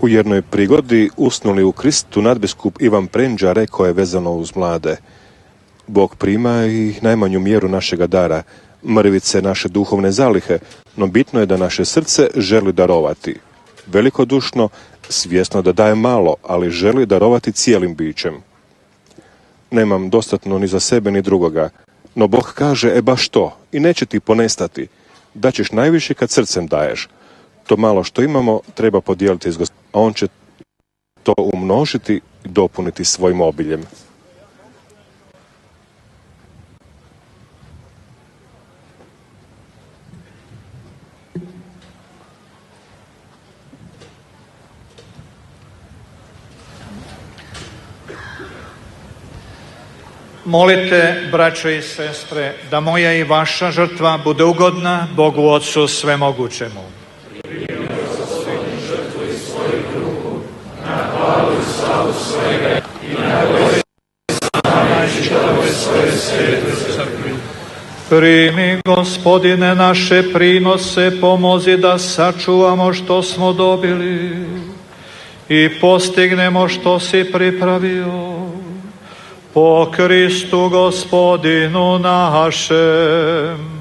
U jednoj prigodi usnuli u Kristu nadbiskup Ivan Prendža rekao je vezano uz mlade: Bog prima i najmanju mjeru našega dara, mrvice naše duhovne zalihe, no bitno je da naše srce želi darovati. Velikodušno, svjesno da daje malo, ali želi darovati cijelim bićem. Nemam dostatno ni za sebe ni drugoga, no Bog kaže, baš to, i neće ti ponestati. Daćeš najviše kad srcem daješ. To malo što imamo treba podijeliti s Gospodom, a on će to umnožiti i dopuniti svojim obiljem. Molite, braćo i sestre, da moja i vaša žrtva bude ugodna Bogu Otcu Svemogućemu. Primi, Gospodine, naše prinose, pomozi da sačuvamo što smo dobili i postignemo što si pripravio. Po Kristu Gospodinu našem.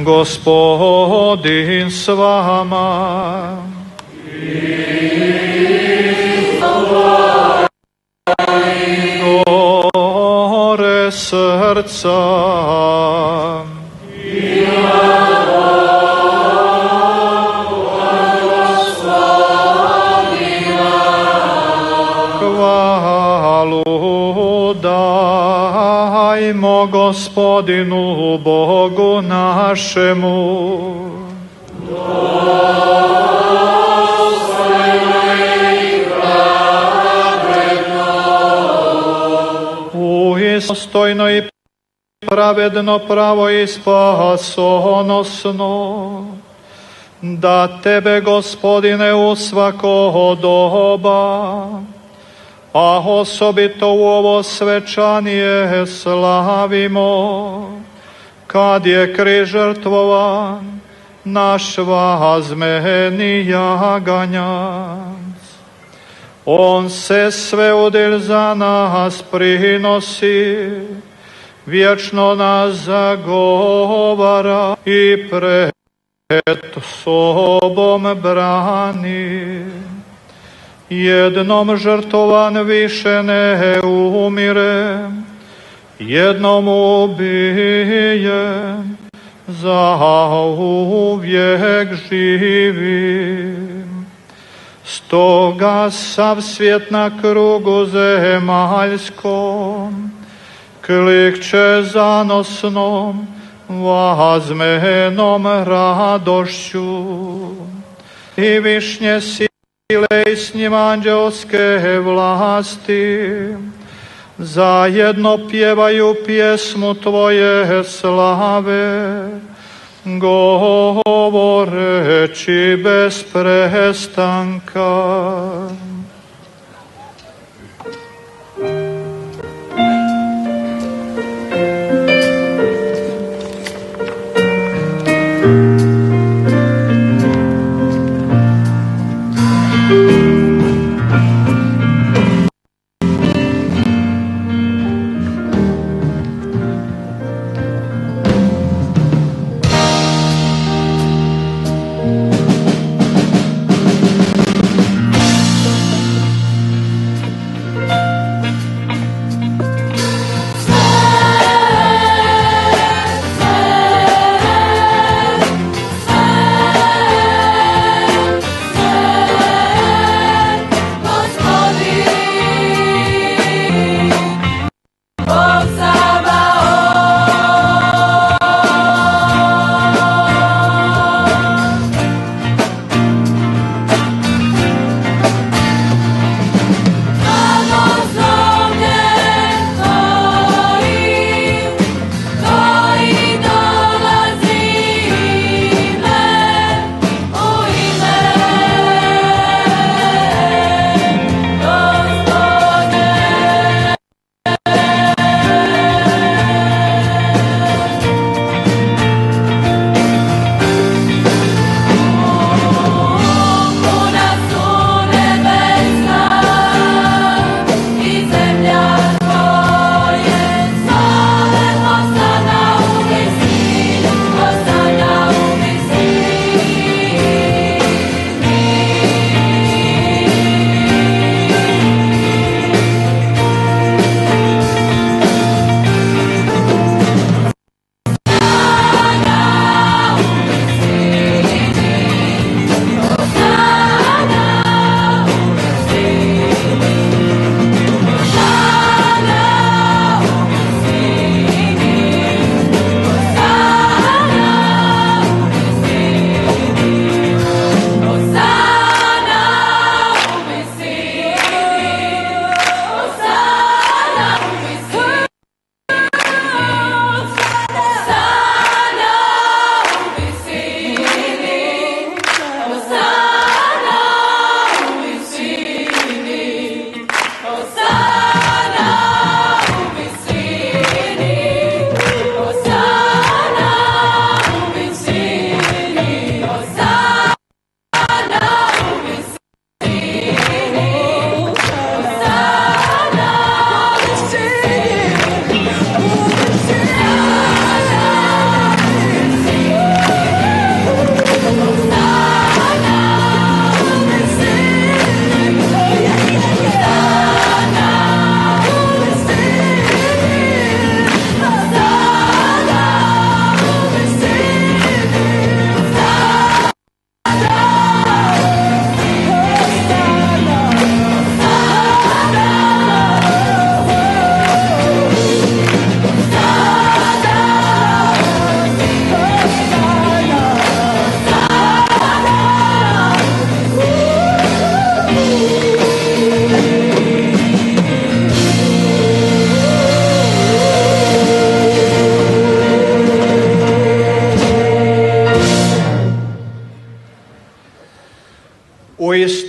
Gospodin s vama. Gore srca. Dajmo Gospodinu Bogu našemu. Uistojno i pravedno, pravo i spasonosno, da Tebe, Gospodine, u svako doba, a osobito u ovo svečanije slavimo, kad je križ žrtvovan, naš vazmeni jaganjac. On se sveudil za nas prinosi, vječno nas zagovara i pred sobom brani. Jednom žrtovan više ne umire, jednom ubijen, za uvijek živi. Stoga sav svijet na krugu zemaljskom klikće zanosnom, vazmenom radošću i višnje sile i s njim anđelske vlasti zajedno pjevaju pjesmu Tvoje slave, govoreći bez prestanka.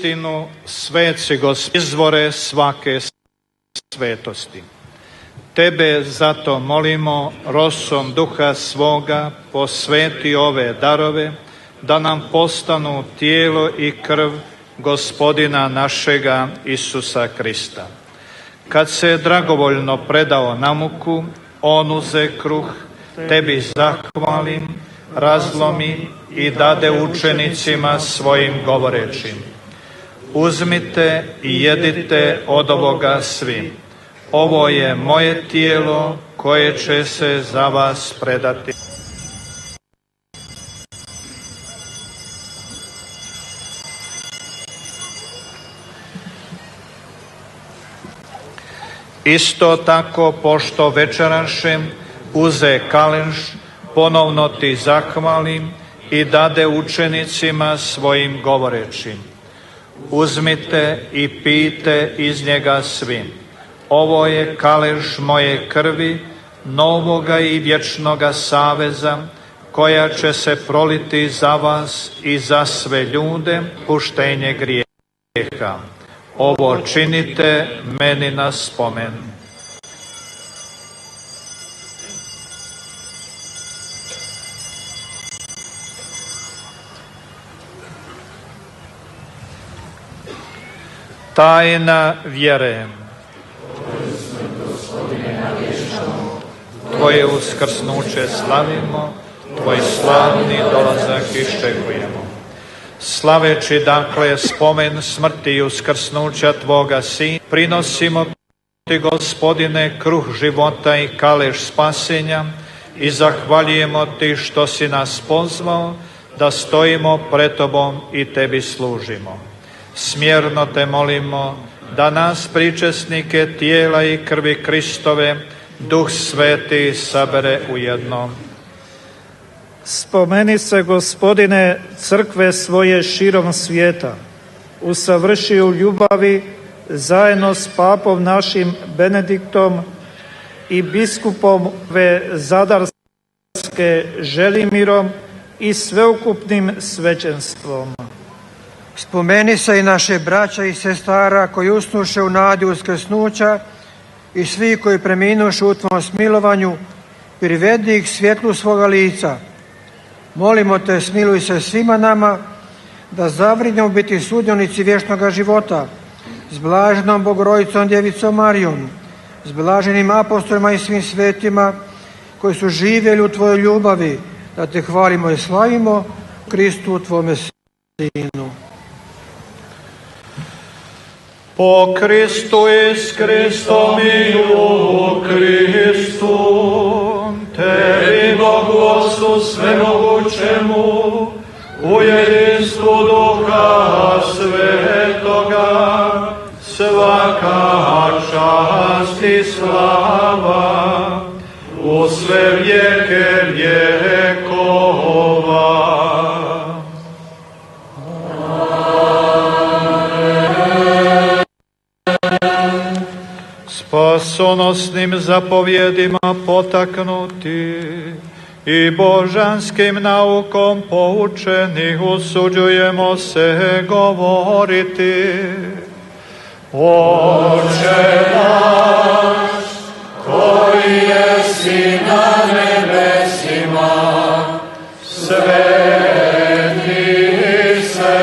Uistinu, sveci Gospod, izvore svake svetosti. Tebe zato molimo, rosom duha svoga, posveti ove darove, da nam postanu tijelo i krv Gospodina našega Isusa Krista. Kad se dragovoljno predao na muku, on uze kruh, tebi zahvalim, razlomi i dade učenicima svojim govoreći: uzmite i jedite od ovoga svi. Ovo je moje tijelo koje će se za vas predati. Isto tako, pošto večerašem uze kalenž, ponovno ti zahvalim i dade učenicima svojim govoreći: uzmite i pijte iz njega svi. Ovo je kalenž moje krvi, novoga i vječnoga saveza, koja će se proliti za vas i za sve ljude, puštenje grijeha. Ovo činite meni na spomen. Tajna vjere. Tvoje uskrsnuće slavimo, tvoj slavni dolazak iščekujemo. Slaveći dakle spomen smrti i uskrsnuća Tvoga Sina, prinosimo Ti, Gospodine, kruh života i kalež spasenja i zahvaljujemo Ti što si nas pozvao da stojimo pred Tobom i Tebi služimo. Smjerno Te molimo da nas, pričesnike tijela i krvi Kristove, Duh Sveti sabere u jednom. Spomeni se, Gospodine, crkve svoje širom svijeta, usavrši u ljubavi zajedno s papom našim Benediktom i biskupom Zadarske Želimirom i sveukupnim svećenstvom. Spomeni se i naše braća i sestara koji usnuše u nadi uskrsnuća i svi koji preminuše u Tvom smilovanju, privedi ih svjetlu svoga lica. Molimo Te, smiluj se svima nama, da zavridnemo biti sudionici vječnoga života, s blaženom Bogorodicom Djevicom Marijom, s blaženim apostolima i svim svetima koji su živjeli u Tvojoj ljubavi, da Te hvalimo i slavimo, Kristu Tvome Sinu. Po Kristu i s Kristom i u Kristu, Tebi, Bogu Otcu svemogućemu, u jedinstvu Duha Svetoga, svaka čast i slava, u sve vijeke vjekova. Spasonosnim zapovjedima potaknuti i božanskim naukom poučeni, usuđujemo se govoriti: Oče naš, koji jesi na nebesima, sveti se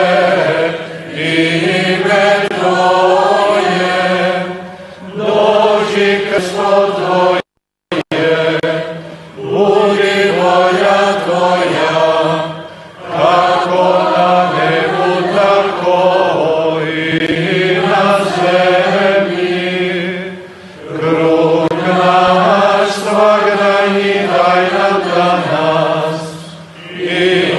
ime Tvoje, dođi krsto Tvoje, budi volja Tvoja, kako na nebu, tako i na zemlji. Kruh naš svagdanji daj nam danas i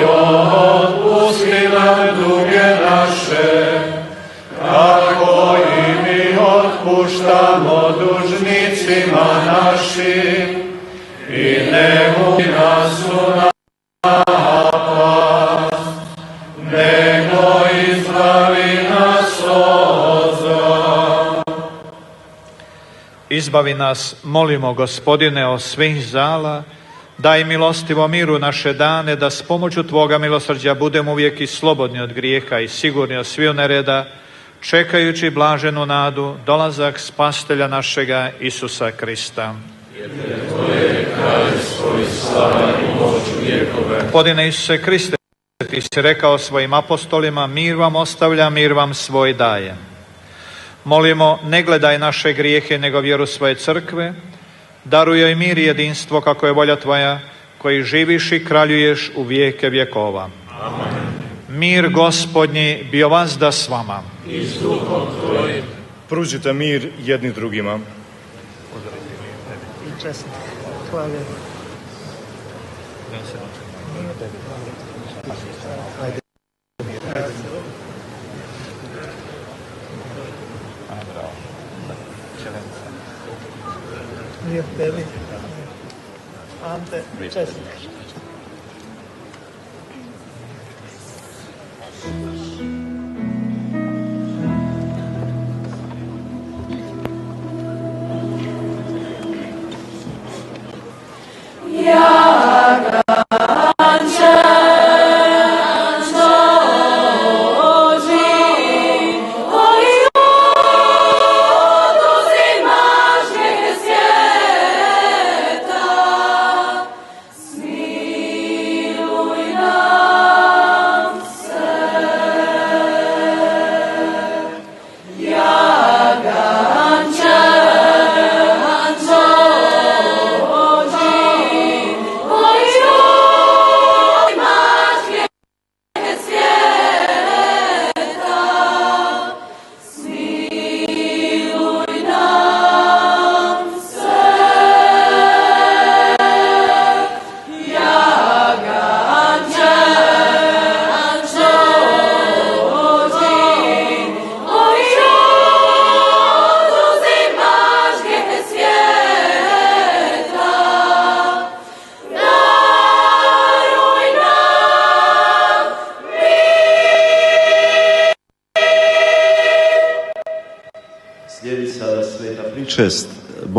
otpusti nam duge naše, kako i mi otpuštamo dužnicima našim, i nemoj nas u napast, nego izbavi nas od zla. Izbavi nas, molimo, Gospodine, od svih zala, Daj milostivo miru naše dane, da s pomoću Tvoga milosrđa budemo uvijek i slobodni od grijeha i sigurni od sviju nereda, čekajući blaženu nadu, dolazak Spasitelja našega Isusa Krista. Gospodine Isuse Kriste, Ti si rekao svojim apostolima, mir vam ostavljam, mir vam svoj dajem. Molimo, ne gledaj naše grijehe, nego vjeru svoje crkve, daruj joj mir i jedinstvo kako je volja Tvoja, koji živiš i kraljuješ u vijeke vjekova. Amen. Mir Gospodnji bio vazda s vama. I s duhom Tvojim. Pružite mir jedni drugima. I čestno. Hvala lijepo. Lijep tebi. Ante, čestno.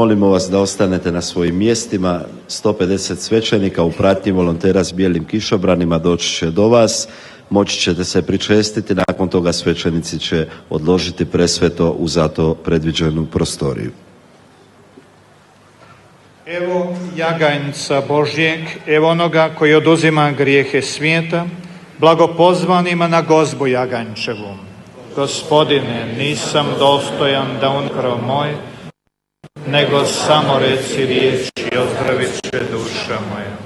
Molimo vas da ostanete na svojim mjestima. 150 svećenika u pratnji volontera s bijelim kišobranima doći će do vas. Moći ćete se pričestiti, nakon toga svećenici će odložiti presveto u zato predviđenu prostoriju. Evo jaganjca Božjeg, evo onoga koji oduzima grijehe svijeta, blagopozvanima na gozbu jaganjčevu. Gospodine, nisam dostojan da unkrov moj, nego samo reci riječ i ozdravit će duša moja.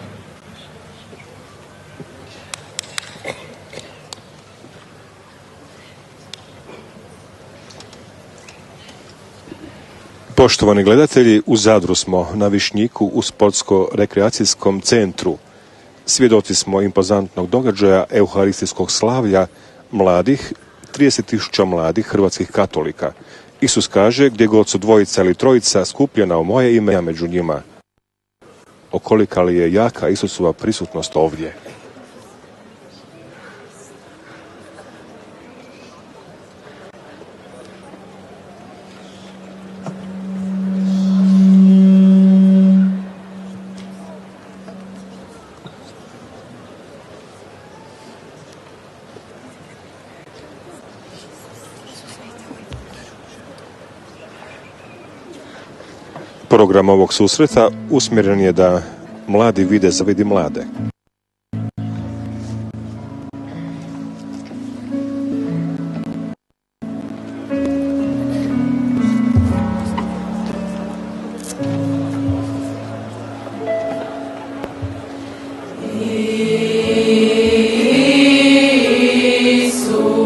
Poštovani gledatelji, u Zadru smo na Višnjiku u sportsko-rekreacijskom centru. Svjedoci smo impozantnog događaja euharistijskog slavlja mladih, 30.000 mladih hrvatskih katolika. Isus kaže, gdje god su dvojica ili trojica skupljena u moje ime, ja među njima. Okolika li je jaka Isusova prisutnost ovdje? Program ovog susreta usmjeren je da mladi vide zavidi mlade. Isus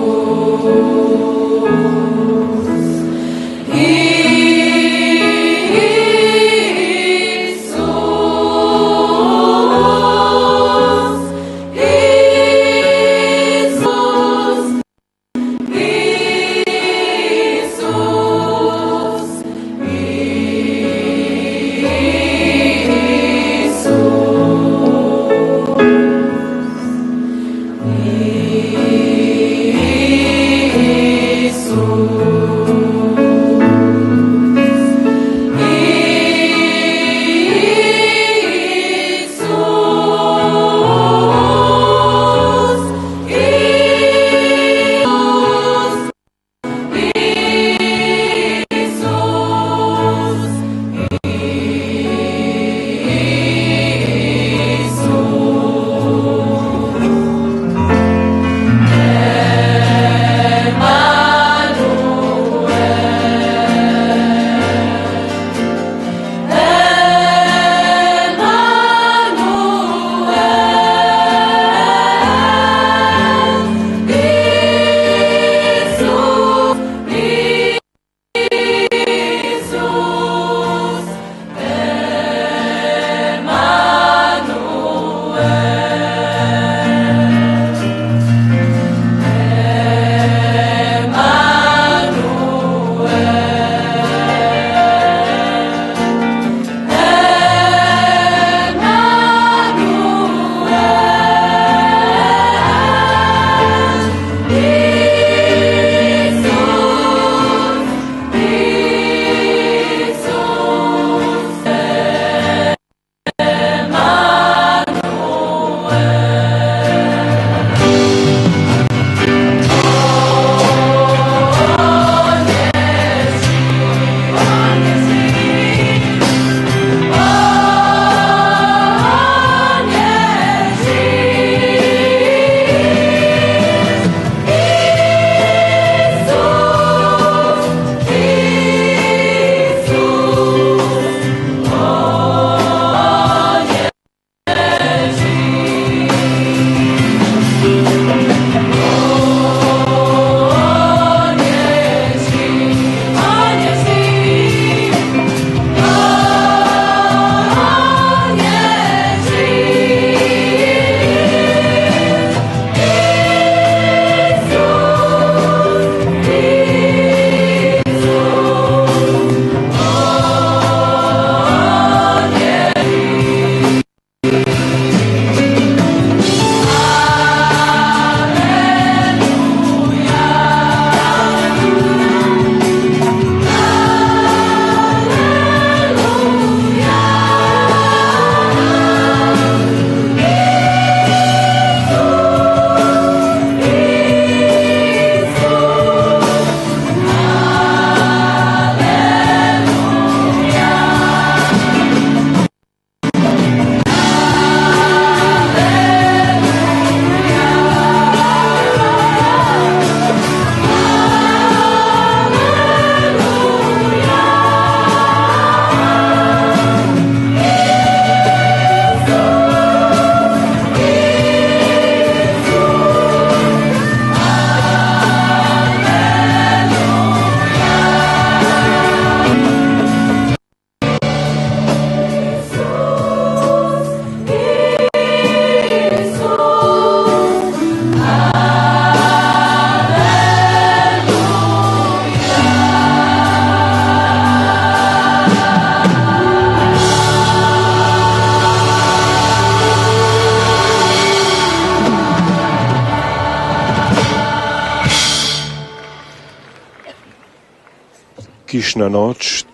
Kišna noć,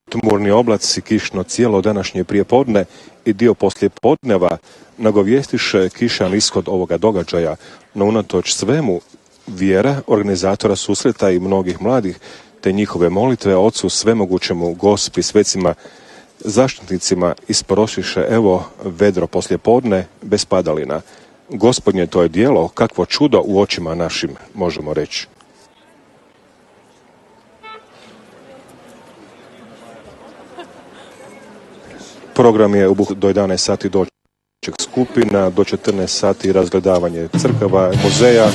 tmurni oblaci, kišno cijelo današnje prijepodne i dio poslijepodneva nagovjestiše kišan ishod ovoga događaja, no unatoč svemu vjera organizatora susreta i mnogih mladih te njihove molitve Ocu svemogućemu, Gospi, svecima, zaštitnicima isporošiše evo vedro poslijepodne bez padalina. Gospodnje to je djelo, kakvo čudo u očima našim, možemo reći. Program je do 11 sati doček skupina, do 14 sati razgledavanje crkava, muzeja.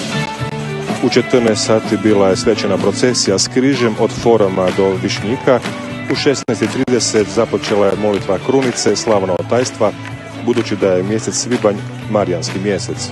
U 14 sati bila je svečana procesija s križem od foruma do Višnjika. U 16:30 započela je molitva krunice, slavna otajstva, budući da je mjesec svibanj marijanski mjesec.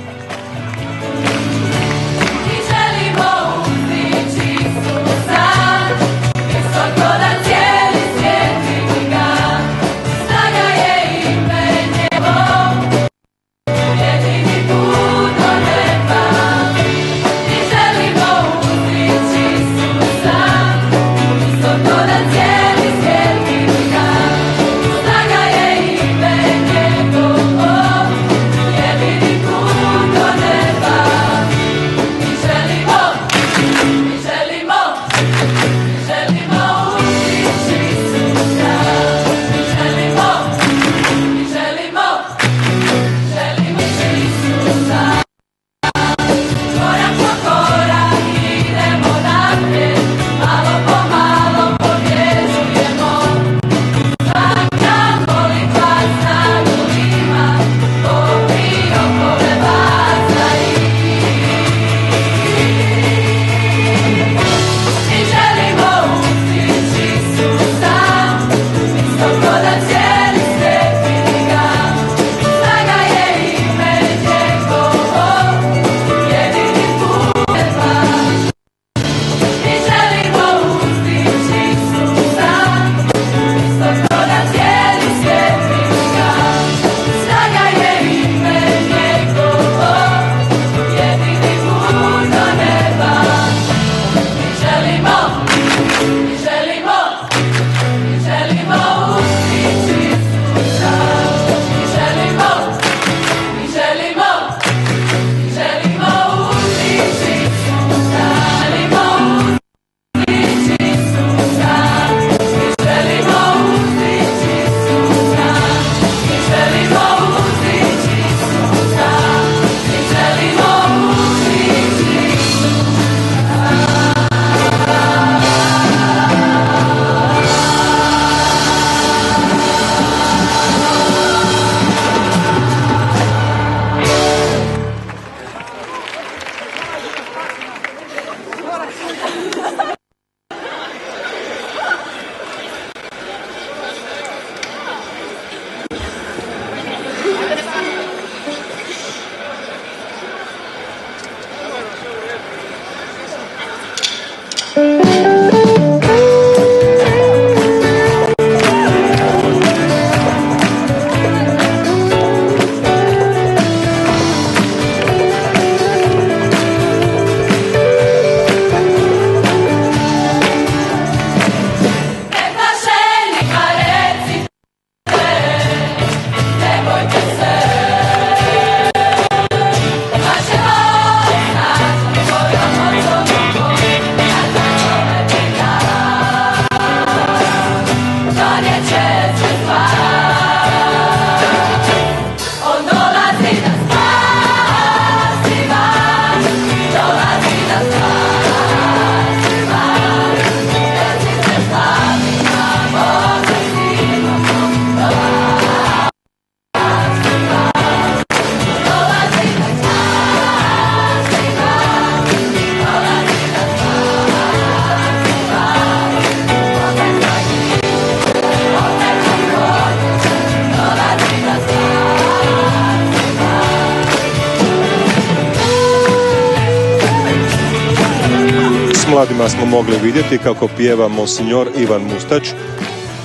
Mladima smo mogli vidjeti kako pjeva monsignor Ivan Mustač,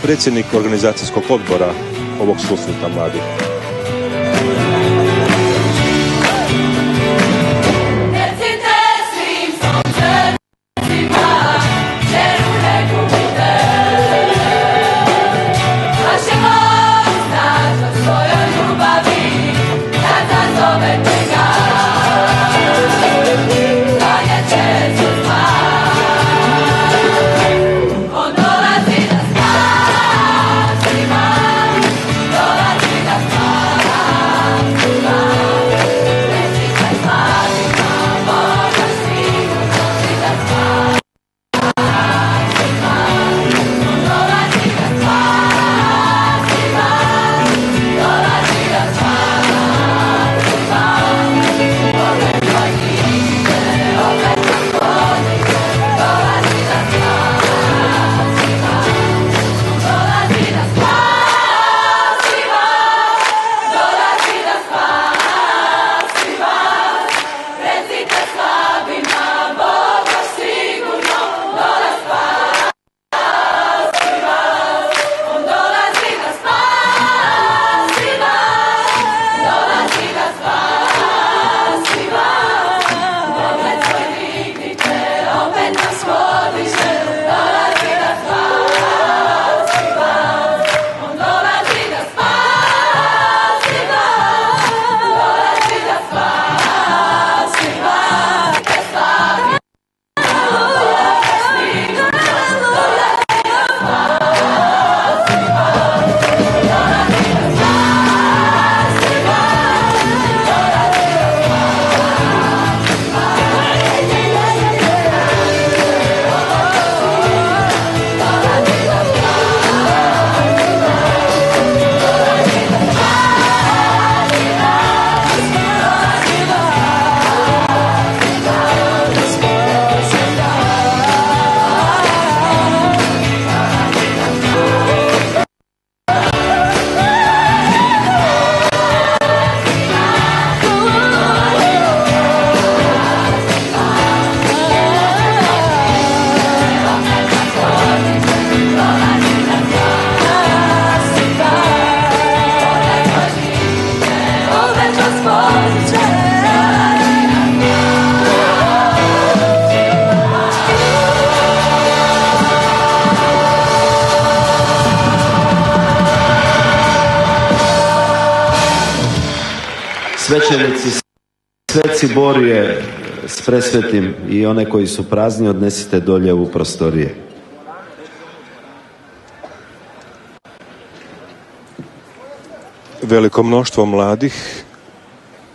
predsjednik organizacijskog odbora ovog susreta mladih. Recite svim svom srcima, jer u neku bude Svećenici, sveci Borije s presvetim i one koji su prazni odnesite dolje u prostorije. Veliko mnoštvo mladih,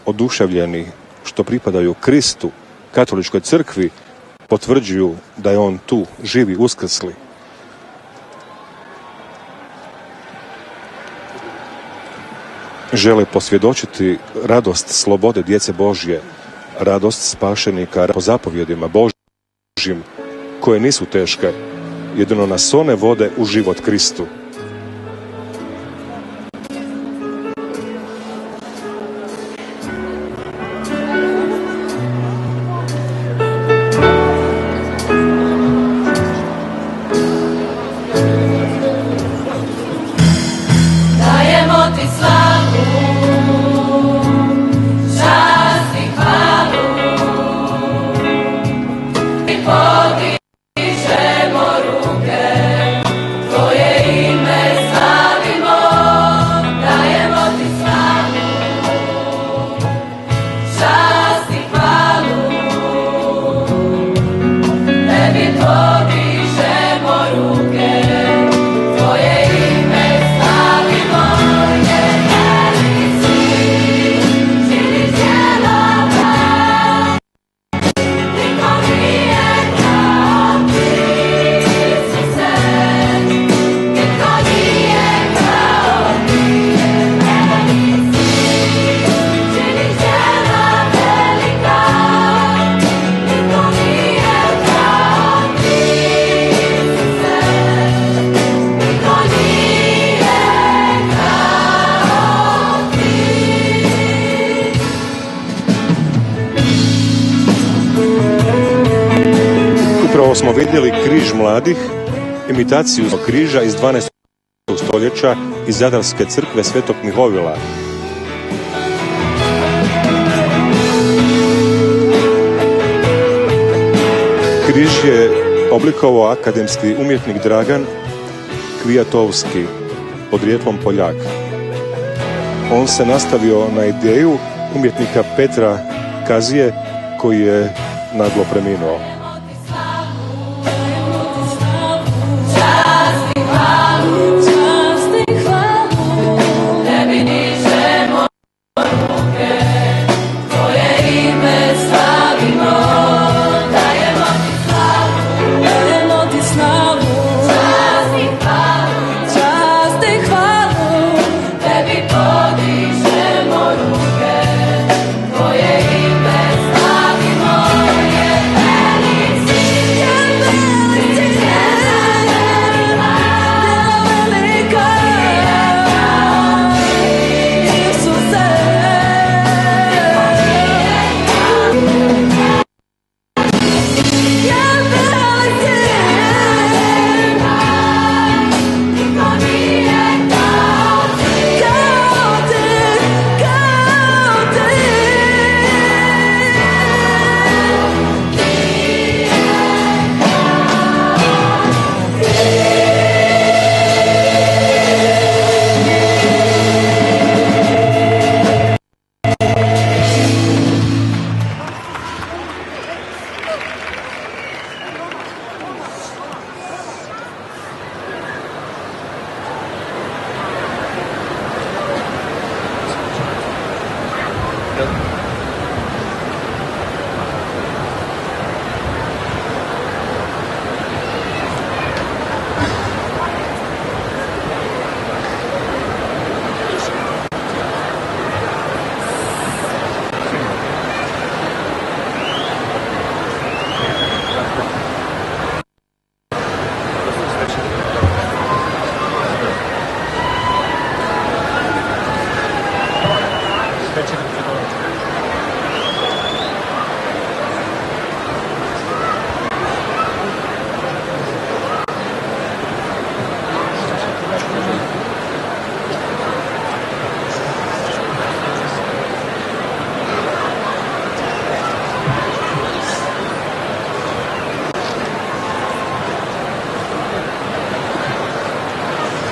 oduševljeni što pripadaju Kristu, katoličkoj crkvi, potvrđuju da je on tu, živi, uskrsli. Žele posvjedočiti radost slobode djece Božje, radost spašenika po zapovjedima Božjim, koje nisu teške, jedino nas one vode u život Kristu. Upravo smo vidjeli križ mladih, imitaciju križa iz 12. stoljeća iz Zadarske crkve Svetog Mihovila. Križ je oblikovao akademski umjetnik Dragan Kvijatovski, podrijetlom Poljak. On se nastavio na ideju umjetnika Petra Kazije, koji je naglo preminuo.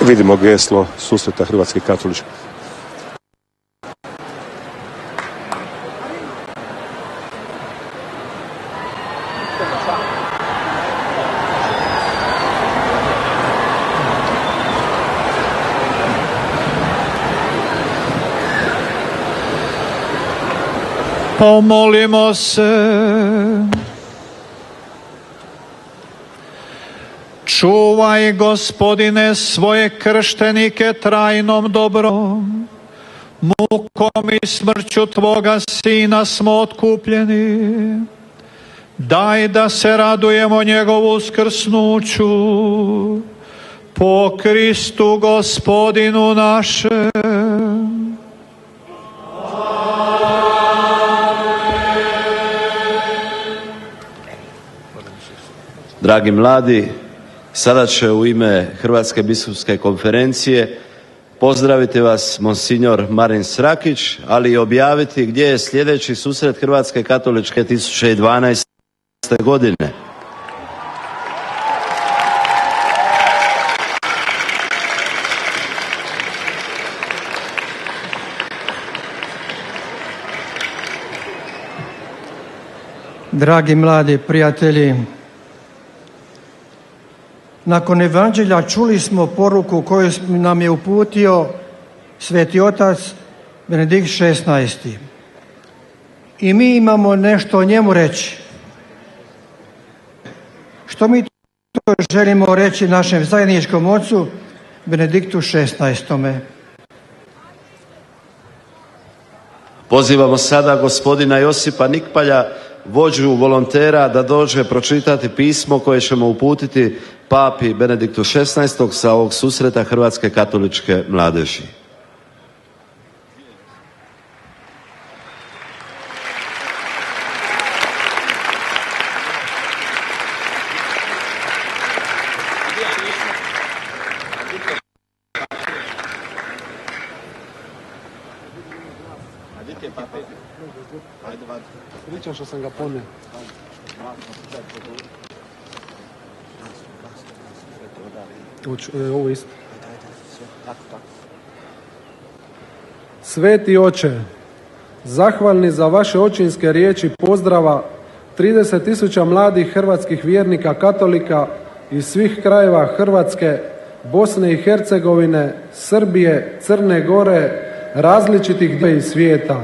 Vidimo geslo susreta Hrvatske katoličke. Pomolimo se. Čuvaj, Gospodine, svoje krštenike trajnom dobrom. Mukom i smrću Tvoga Sina smo otkupljeni. Daj da se radujemo njegovu uskrsnuću. Po Kristu Gospodinu našem. Dragi mladi, sada će u ime Hrvatske biskupske konferencije pozdraviti vas monsignor Marin Srakić, ali i objaviti gdje je sljedeći susret Hrvatske katoličke 2012. godine. Dragi mladi prijatelji, nakon evanđelja čuli smo poruku koju nam je uputio Sveti Otac Benedikt XVI. I mi imamo nešto o njemu reći. Što mi to želimo reći našem zajedničkom ocu Benediktu XVI. Pozivamo sada gospodina Josipa Nikpalja, vođu volontera, da dođe pročitati pismo koje ćemo uputiti papi Benediktu XVI. Sa ovog susreta Hrvatske katoličke mladeži. Pričam što sam ga ponio. Ovo isto. Sveti Oče, zahvalni za vaše očinske riječi pozdrava 30.000 mladih hrvatskih vjernika katolika iz svih krajeva Hrvatske, Bosne i Hercegovine, Srbije, Crne Gore, različitih dijelova svijeta.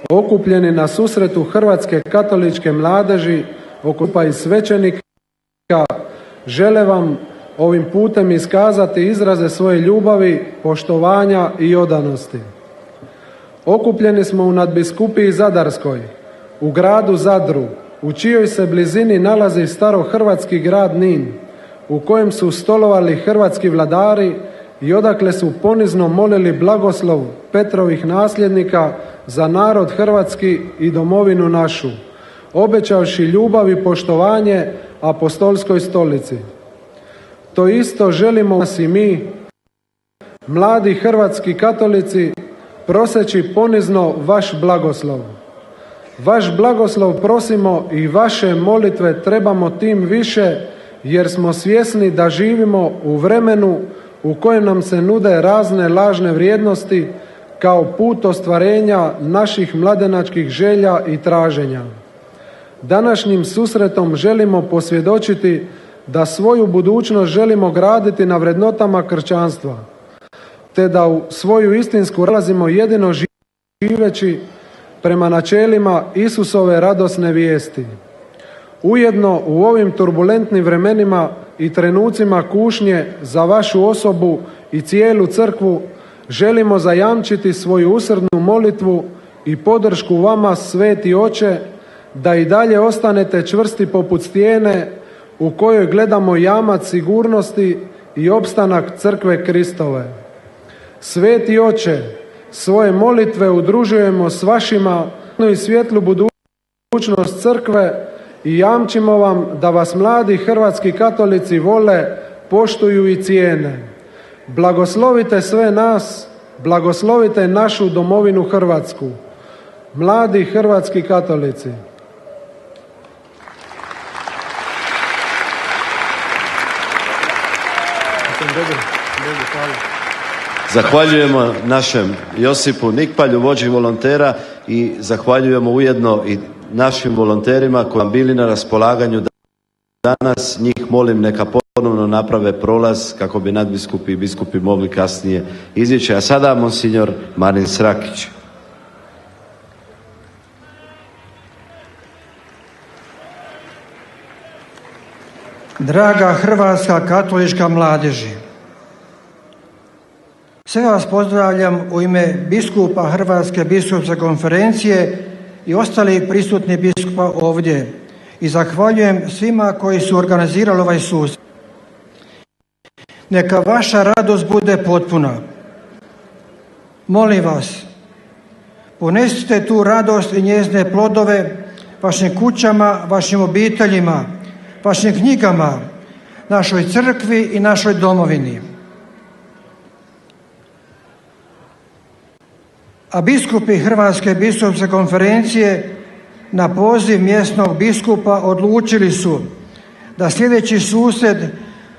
Okupljeni na susretu Hrvatske katoličke mladeži, okupa i svećenika, žele vam ovim putem iskazati izraze svoje ljubavi, poštovanja i odanosti. Okupljeni smo u nadbiskupiji Zadarskoj, u gradu Zadru, u čijoj se blizini nalazi starohrvatski grad Nin, u kojem su stolovali hrvatski vladari i odakle su ponizno molili blagoslov Petrovih nasljednika za narod hrvatski i domovinu našu, obećavši ljubav i poštovanje apostolskoj stolici. To isto želimo nas i mi, mladi hrvatski katolici, proseći ponizno vaš blagoslov. Vaš blagoslov prosimo i vaše molitve trebamo tim više, jer smo svjesni da živimo u vremenu u kojem nam se nude razne lažne vrijednosti kao put ostvarenja naših mladenačkih želja i traženja. Današnjim susretom želimo posvjedočiti da svoju budućnost želimo graditi na vrednotama kršćanstva, te da u svoju istinsku razimo jedino živeći prema načelima Isusove radosne vijesti. Ujedno u ovim turbulentnim vremenima i trenucima kušnje za vašu osobu i cijelu crkvu želimo zajamčiti svoju usrdnu molitvu i podršku vama, Sveti Oče, da i dalje ostanete čvrsti poput stijene u kojoj gledamo jamac sigurnosti i opstanak crkve Kristove. Sveti Oče, svoje molitve udružujemo s vašima i svjetlu budućnost crkve i jamčimo vam da vas mladi hrvatski katolici vole, poštuju i cijene. Blagoslovite sve nas, blagoslovite našu domovinu Hrvatsku. Mladi hrvatski katolici. Dobro. Zahvaljujemo našem Josipu Nikpalju, vođi volontera, i zahvaljujemo ujedno i našim volonterima koji su bili na raspolaganju danas. Njih molim neka ponovno naprave prolaz kako bi nadbiskupi i biskupi mogli kasnije izići. A sada monsignor Marin Srakić. Draga hrvatska katolička mladeži, sve vas pozdravljam u ime biskupa Hrvatske biskupske konferencije i ostalih prisutnih biskupa ovdje i zahvaljujem svima koji su organizirali ovaj susret. Neka vaša radost bude potpuna. Molim vas, ponesite tu radost i njezine plodove vašim kućama, vašim obiteljima, vašim knjigama, našoj crkvi i našoj domovini. A biskupi Hrvatske biskupske konferencije na poziv mjesnog biskupa odlučili su da sljedeći susret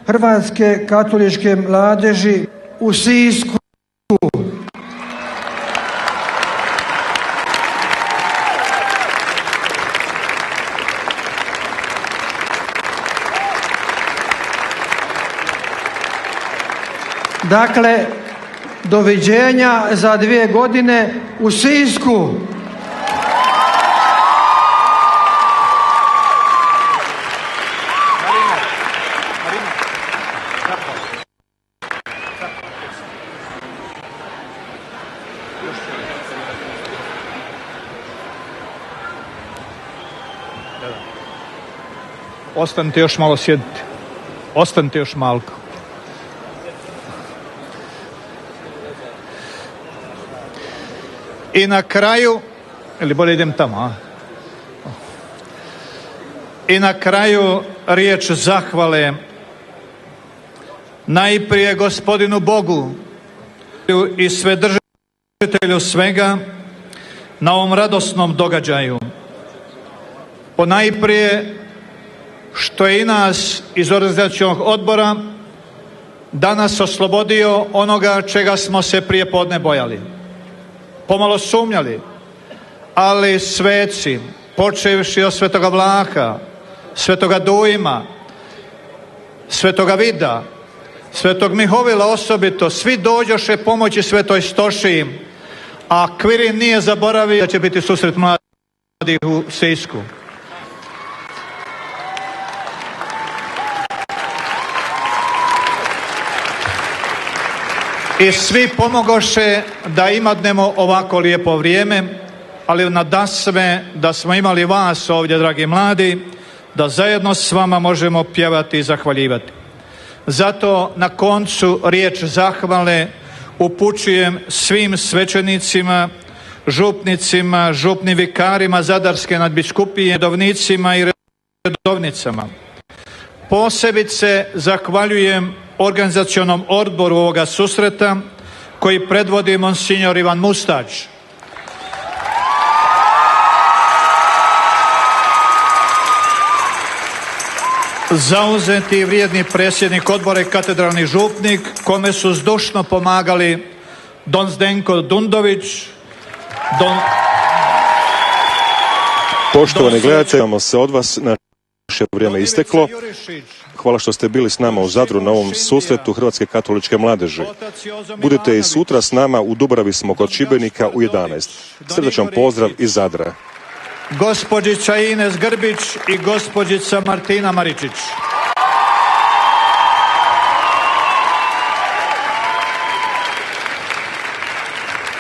Hrvatske katoličke mladeži u Sisku dakle, doviđenja za 2 godine u Sisku. Ostanite još malo sjediti. Ostanite još malko. I na kraju, ili bolje idem tamo, a? I na kraju riječ zahvale najprije gospodinu Bogu i svedržitelju svega na ovom radosnom događaju. Ponajprije što je i nas iz organizacionog odbora danas oslobodio onoga čega smo se prije podne bojali. Pomalo sumnjali, ali sveci, počevši od svetoga Vlaha, svetoga Dujma, svetoga Vida, svetog Mihovila osobito, svi dođoše pomoći svetoj Stošiji, a Kvirin nije zaboravio da će biti susret mladih u Sisku. I svi pomogoše da imadnemo ovako lijepo vrijeme, ali nadasve da smo imali vas ovdje, dragi mladi, da zajedno s vama možemo pjevati i zahvaljivati. Zato na koncu riječ zahvale upućujem svim svećenicima, župnicima, župnim vikarima Zadarske nadbiskupije, redovnicima i redovnicama. Posebice zahvaljujem organizacionom odboru ovoga susreta koji predvodi monsignor Ivan Mustač. Zauzeti i vrijedni predsjednik odbora i katedralni župnik, kome su zdušno pomagali don Zdenko Dundović, Poštovani gledatelji, imamo se od vas, naše vrijeme isteklo. Hvala što ste bili s nama u Zadru na ovom susretu Hrvatske katoličke mladeži. Budete i sutra s nama, u Dubravi smo kod Šibenika u 11. Srdačan pozdrav iz Zadra. Gospođica Ines Grbić i gospođica Martina Maričić.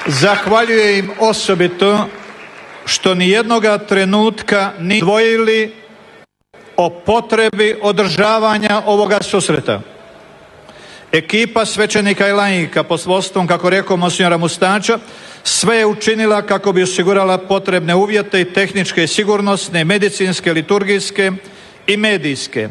Zahvaljujem im osobito što ni jednoga trenutka ni dvojili o potrebi održavanja ovoga susreta. Ekipa svećenika i laika pod vodstvom, kako rekao monsignora Mustača, sve je učinila kako bi osigurala potrebne uvjete i tehničke, sigurnosne, medicinske, liturgijske i medijske.